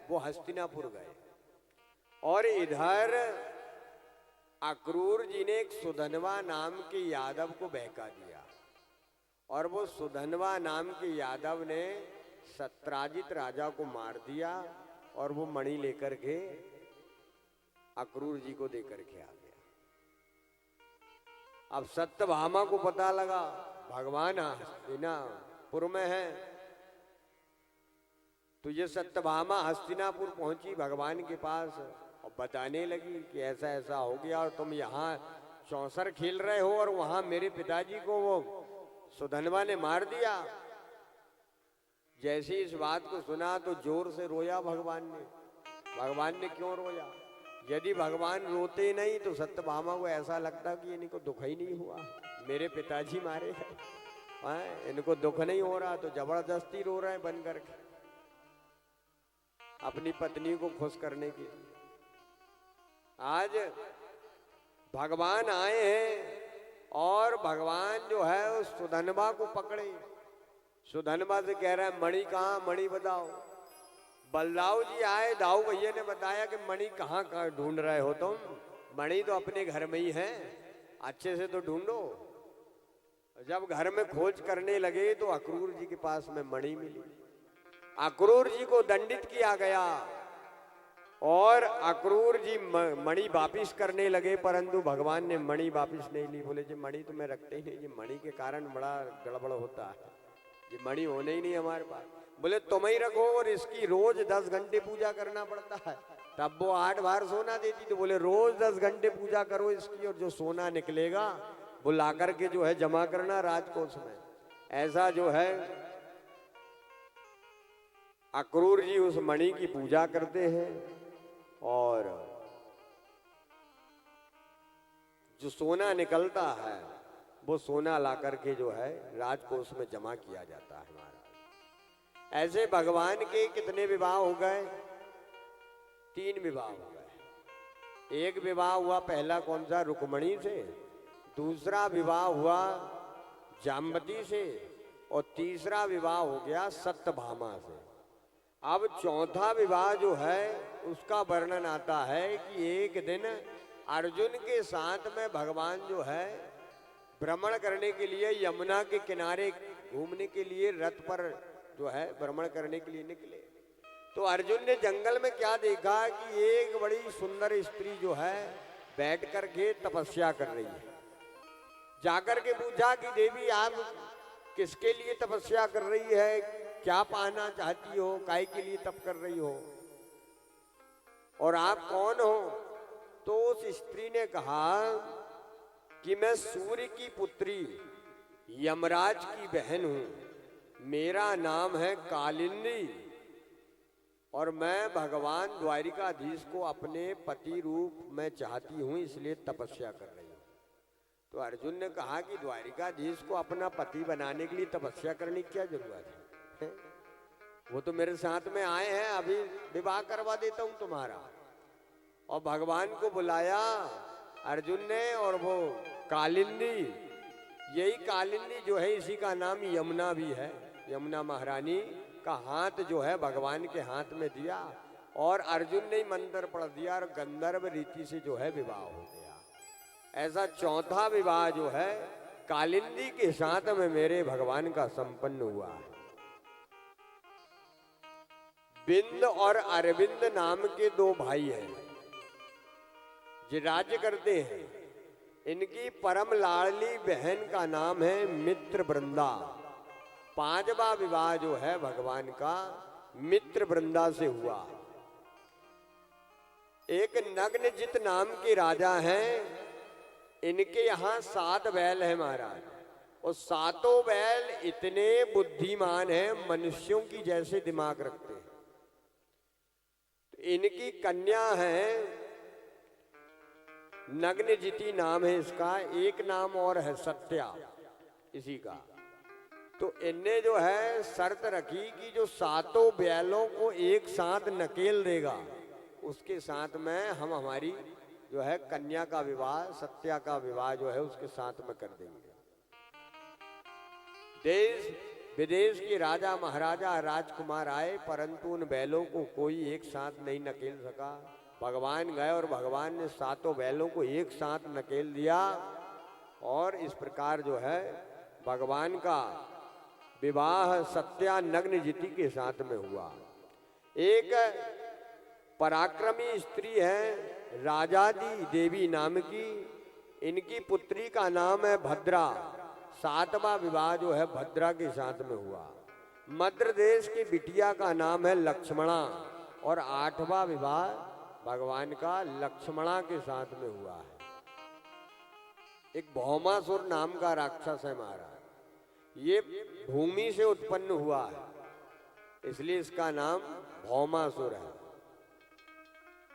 वो हस्तिनापुर गए और इधर अक्रूर जी ने एक सुधनवा नाम के यादव को बहका दिया। और वो सुधनवा नाम के यादव ने सत्राजित राजा को मार दिया और वो मणि लेकर के अक्रूर जी को देकर के आ गया। अब सत्यभामा को पता लगा भगवान हस्तिनापुर में है, तो ये सत्यभामा हस्तिनापुर पहुंची भगवान के पास और बताने लगी कि ऐसा ऐसा हो गया और तुम यहाँ चौसर खेल रहे हो और वहां मेरे पिताजी को वो सुधनवा ने मार दिया। जैसे इस बात को सुना तो जोर से रोया भगवान ने। भगवान ने क्यों रोया? यदि भगवान रोते नहीं तो सत्यभामा को ऐसा लगता कि इनको दुख ही नहीं हुआ, मेरे पिताजी मारे हैं, इनको दुख नहीं हो रहा, तो जबरदस्ती रो रहे हैं बन करके अपनी पत्नी को खुश करने के लिए। आज भगवान आए हैं और भगवान जो है उस सुधनवा को पकड़े। सुधनवा से कह रहा है मणि कहाँ, मणि बताओ। बलदाऊ जी आए, दाऊ भैया ने बताया कि मणि कहाँ ढूंढ रहे हो तुम, मणि तो अपने घर में ही है, अच्छे से तो ढूंढो। जब घर में खोज करने लगे तो अक्रूर जी के पास में मणि मिली। अक्रूर जी को दंडित किया गया और अक्रूर जी मणि वापिस करने लगे, परंतु भगवान ने मणि वापिस नहीं ली। बोले जी मणि तो मैं रखते ही नहीं, ये मणि के कारण बड़ा गड़बड़ होता है, ये मणि होने ही नहीं हमारे पास। बोले तुम ही रखो और इसकी रोज 10 घंटे पूजा करना पड़ता है। तब वो 8 बार सोना देती, तो बोले रोज 10 घंटे पूजा करो इसकी, और जो सोना निकलेगा वो ला करके जो है जमा करना राजकोष में। ऐसा जो है अक्रूर जी उस मणि की पूजा करते हैं और जो सोना निकलता है वो सोना ला करके जो है राजकोष में जमा किया जाता है हमारा। ऐसे भगवान के कितने विवाह हो गए? 3 विवाह हो गए। एक विवाह हुआ पहला कौन सा? रुक्मणी से। दूसरा विवाह हुआ जाम्बती से और तीसरा विवाह हो गया सत्यभामा से। अब चौथा विवाह जो है उसका वर्णन आता है कि एक दिन अर्जुन के साथ में भगवान जो है भ्रमण करने के लिए यमुना के किनारे घूमने के लिए रथ पर जो है भ्रमण करने के लिए निकले। तो अर्जुन ने जंगल में क्या देखा कि एक बड़ी सुंदर स्त्री जो है बैठ करके तपस्या कर रही है। जाकर के पूछा कि देवी आप किसके लिए तपस्या कर रही है, क्या पाना चाहती हो, काय के लिए तप कर रही हो और आप कौन हो? तो उस स्त्री ने कहा कि मैं सूर्य की पुत्री यमराज की बहन हूं, मेरा नाम है कालिंदी और मैं भगवान द्वारिकाधीश को अपने पति रूप में चाहती हूं, इसलिए तपस्या कर रही हूं। तो अर्जुन ने कहा कि द्वारिकाधीश को अपना पति बनाने के लिए तपस्या करने की क्या जरूरत है? वो तो मेरे साथ में आए हैं, अभी विवाह करवा देता हूं तुम्हारा। और भगवान को बुलाया अर्जुन ने और वो कालिंदी, यही कालिंदी जो है इसी का नाम यमुना भी है। यमुना महारानी का हाथ जो है भगवान के हाथ में दिया और अर्जुन ने ही मंत्र पढ़ दिया और गंधर्व रीति से जो है विवाह हो गया। ऐसा चौथा विवाह जो है कालिंदी के साथ में मेरे भगवान का संपन्न हुआ है। बिंद और अरविंद नाम के 2 भाई हैं, जो राज्य करते हैं। इनकी परम लाडली बहन का नाम है मित्र वृंदा। 5वां विवाह जो है भगवान का मित्र वृंदा से हुआ। एक नग्नजित नाम के राजा हैं, इनके यहाँ 7 बैल है महाराज, और 7 बैल इतने बुद्धिमान हैं, मनुष्यों की जैसे दिमाग रखते हैं। तो इनकी कन्या है नग्नजिती नाम है इसका, एक नाम और है सत्या इसी का। तो इनने जो है शर्त रखी कि जो 7 बैलों को एक साथ नकेल देगा उसके साथ में हम हमारी जो है कन्या का विवाह, सत्या का विवाह जो है उसके साथ में कर देंगे। देश विदेश के राजा महाराजा राजकुमार आए, परंतु उन बैलों को कोई एक साथ नहीं नकेल सका। भगवान गए और भगवान ने 7 बैलों को एक साथ नकेल दिया और इस प्रकार जो है भगवान का विवाह सत्या नग्नजिती के साथ में हुआ। एक पराक्रमी स्त्री है राजादी देवी नाम की, इनकी पुत्री का नाम है भद्रा। 7वां विवाह जो है भद्रा के साथ में हुआ। मध्य देश की बिटिया का नाम है लक्ष्मणा और 8वां विवाह भगवान का लक्ष्मणा के साथ में हुआ है। एक भौमासुर नाम का राक्षस है महाराज, ये भूमि से उत्पन्न हुआ है, इसलिए इसका नाम भौमासुर है।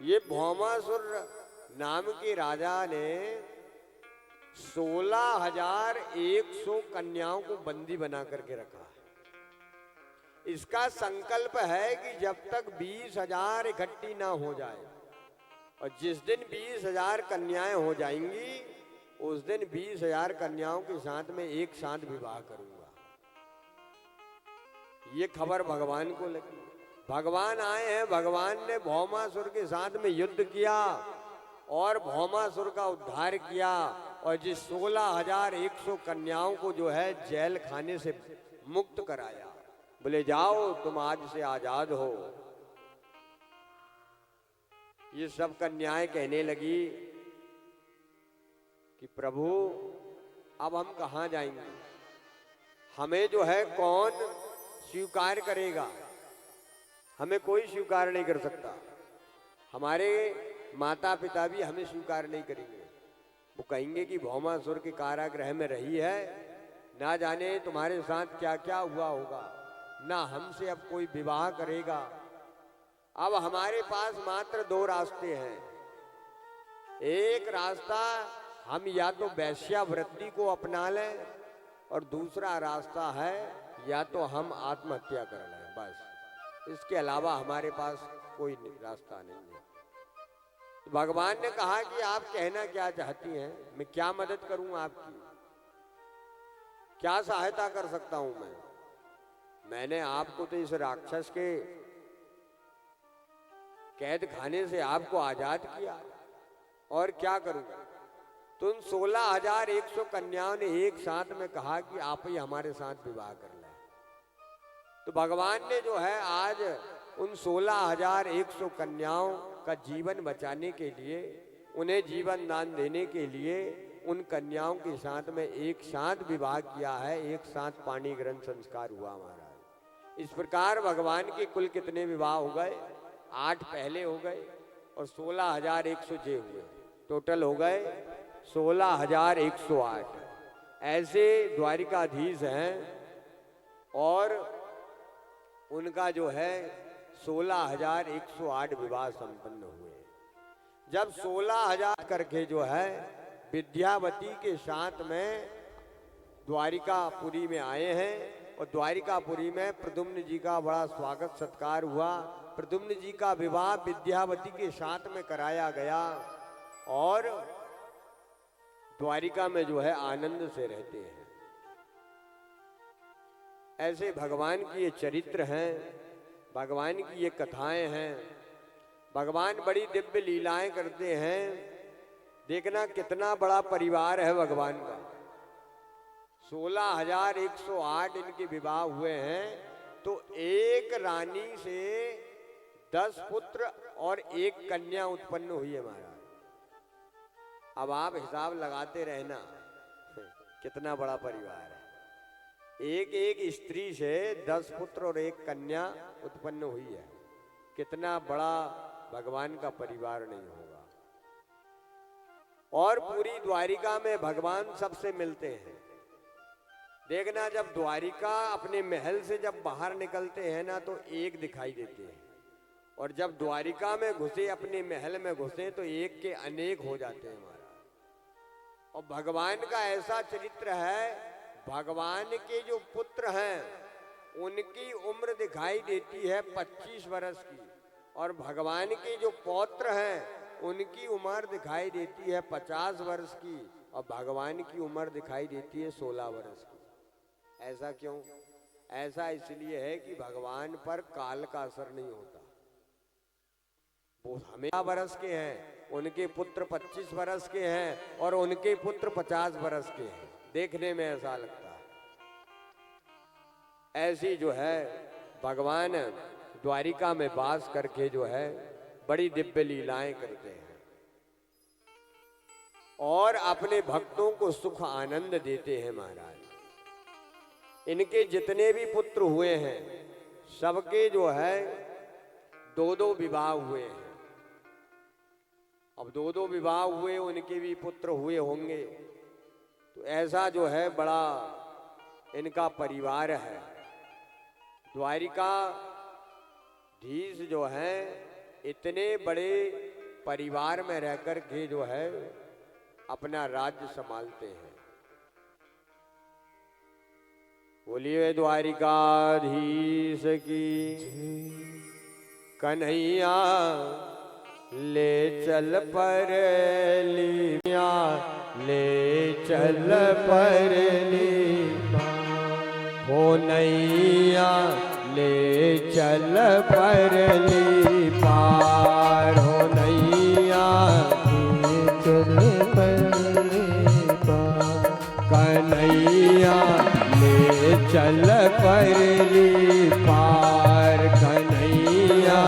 ये भौमासुर नाम के राजा ने 16,100 कन्याओं को बंदी बना करके रखा है। इसका संकल्प है कि जब तक 20,000 इकट्ठी ना हो जाए, और जिस दिन 20,000 कन्याएं हो जाएंगी उस दिन 20,000 कन्याओं के साथ में एक साथ विवाह करूंगा। ये खबर भगवान को लगी। भगवान आए हैं, भगवान ने भौमासुर के साथ में युद्ध किया और भौमासुर का उद्धार किया और जिस 16,100 कन्याओं को जो है जेल खाने से मुक्त कराया। बोले जाओ तुम आज से आजाद हो। ये सब कन्याएं कहने लगी कि प्रभु अब हम कहाँ जाएंगे, हमें जो है कौन स्वीकार करेगा, हमें कोई स्वीकार नहीं कर सकता, हमारे माता पिता भी हमें स्वीकार नहीं करेंगे। वो कहेंगे कि भौमासुर के कारागृह में रही है, ना जाने तुम्हारे साथ क्या क्या हुआ होगा, ना हमसे अब कोई विवाह करेगा। अब हमारे पास मात्र 2 रास्ते हैं। एक रास्ता हम या तो वैश्यावृत्ति को अपना लें और दूसरा रास्ता है या तो हम आत्महत्या कर लें, बस इसके अलावा हमारे पास कोई रास्ता नहीं है। तो भगवान ने कहा कि आप कहना क्या चाहती हैं, मैं क्या मदद करूं आपकी, क्या सहायता कर सकता हूं मैंने आपको तो इस राक्षस के कैद खाने से आपको आजाद किया, और क्या करूंगा। तो उन 16,100 कन्याओं ने एक साथ में कहा कि आप ही हमारे साथ विवाह कर लें। तो भगवान ने जो है आज उन 16,100 कन्याओं का जीवन बचाने के लिए, उन्हें जीवन दान देने के लिए उन कन्याओं के साथ में एक साथ विवाह किया है, एक साथ पाणी ग्रहण संस्कार हुआ महाराज। इस प्रकार भगवान के कुल कितने विवाह हो गए, 8 पहले हो गए और 16,100 जे हुए, टोटल हो गए 16,108। ऐसे द्वारिकाधीश हैं और उनका जो है 16,108 विवाह संपन्न हुए। जब 16,000 करके जो है विद्यावती के साथ में द्वारिकापुरी में आए हैं, और द्वारिकापुरी में प्रद्युम्न जी का बड़ा स्वागत सत्कार हुआ। प्रद्युम्न जी का विवाह विद्यावती के साथ में कराया गया और द्वारिका में जो है आनंद से रहते हैं। ऐसे भगवान की ये चरित्र हैं, भगवान की ये कथाएं हैं। भगवान बड़ी दिव्य लीलाएं करते हैं। देखना कितना बड़ा परिवार है भगवान का। 16,108 इनके विवाह हुए हैं। तो एक रानी से 10 पुत्र और एक कन्या उत्पन्न हुई है महाराज। अब आप हिसाब लगाते रहना कितना बड़ा परिवार है। एक एक स्त्री से 10 पुत्र और एक कन्या उत्पन्न हुई है। कितना बड़ा भगवान का परिवार नहीं होगा। और पूरी द्वारिका में भगवान सबसे मिलते हैं। देखना जब द्वारिका अपने महल से जब बाहर निकलते हैं ना, तो एक दिखाई देते हैं, और जब द्वारिका में घुसे, अपने महल में घुसे, तो एक के अनेक हो जाते हैं महाराज। और भगवान का ऐसा चरित्र है, भगवान के जो पुत्र हैं उनकी उम्र दिखाई देती है 25 वर्ष की, और भगवान के जो पौत्र हैं उनकी उम्र दिखाई देती है 50 वर्ष की, और भगवान की उम्र दिखाई देती है 16 वर्ष की। ऐसा क्यों? ऐसा इसलिए है कि भगवान पर काल का असर नहीं होता। वो हमेशा वर्ष के हैं, उनके पुत्र 25 वर्ष के हैं और उनके पुत्र 50 वर्ष के हैं। देखने में ऐसा लगता है। ऐसी जो है भगवान द्वारिका में वास करके जो है बड़ी दिव्य लीलाएं करते हैं और अपने भक्तों को सुख आनंद देते हैं महाराज। इनके जितने भी पुत्र हुए हैं सबके जो है 2-2 विवाह हुए हैं। अब 2-2 विवाह हुए, उनके भी पुत्र हुए होंगे। तो ऐसा जो है बड़ा इनका परिवार है। द्वारिका धीश जो है इतने बड़े परिवार में रहकर के जो है अपना राज्य संभालते हैं। बोलिए द्वारिकाधीश की। कन्हैया ले चल परलिया, ले चल परलिया, हो नैया ले चल परली पार, हो नैया चल परली कन्हैया ले चल परली पार कन्हैया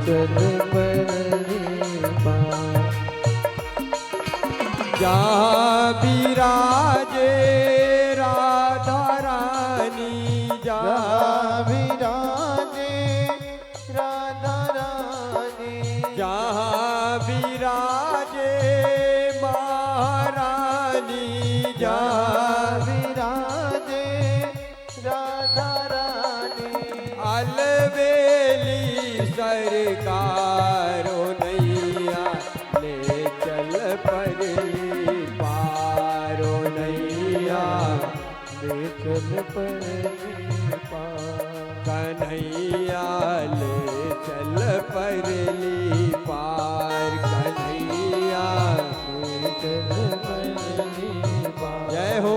चल परली पार। जहाँ विराजे राधा रानी जहाँ विराजे राधा रानी जहाँ विराजे महारानी जहाँ विराजे राधा रानी। अलवेली सरकारो नैया ले चल परली पारो नैया ले चल परली पार। कन्हैया ले चल परली पार कन्हैया ले चल परली पार। जय हो।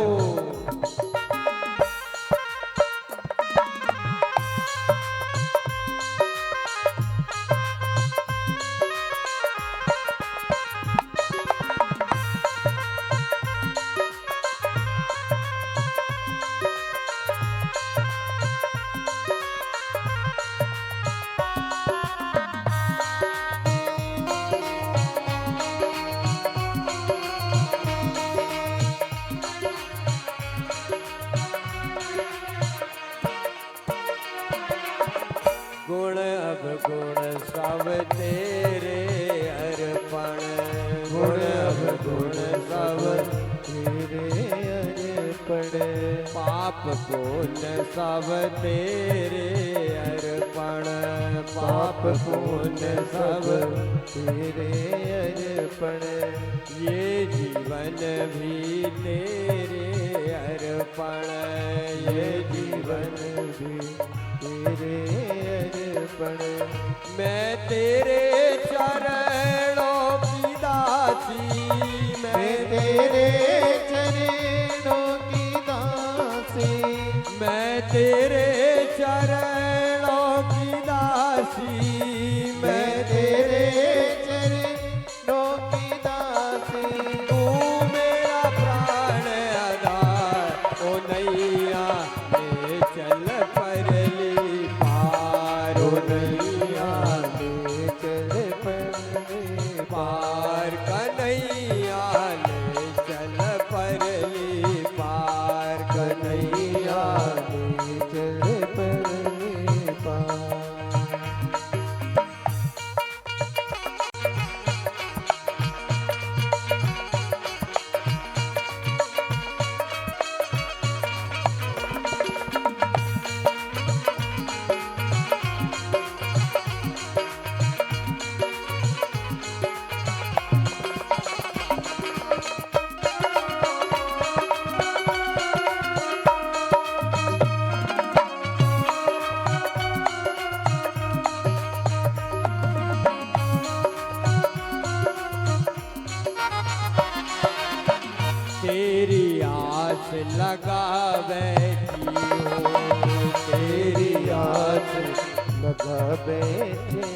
गुण अवगुण सब तेरे अर्पण गुण अवगुण सब तेरे अर्पण। पाप पुण्य सब तेरे अर्पण पाप पुण्य सब तेरे अर्पण। ये जीवन भी तेरे अर्पण ये जीवन भी तेरे अर्पण। मैं तेरे चरणों की दासी मैं तेरे चरणों की दासी। मैं तेरे चरणों की दासी मैं तेरे चरणों की दासी। तू मेरा प्राण आधार ओ नैया ले चल परली पार ओ नैया ले चल परली पार कन्हैया ले चल परली पार कन्हैया ले चल परली पार। तेरी आस लगा बैठी हूँ तेरी आस लगा बैठे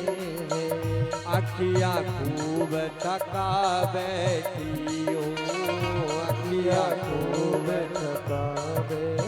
हैं। अखियाँ खूब थका बैठी हूँ अखियाँ खूब थका बैठे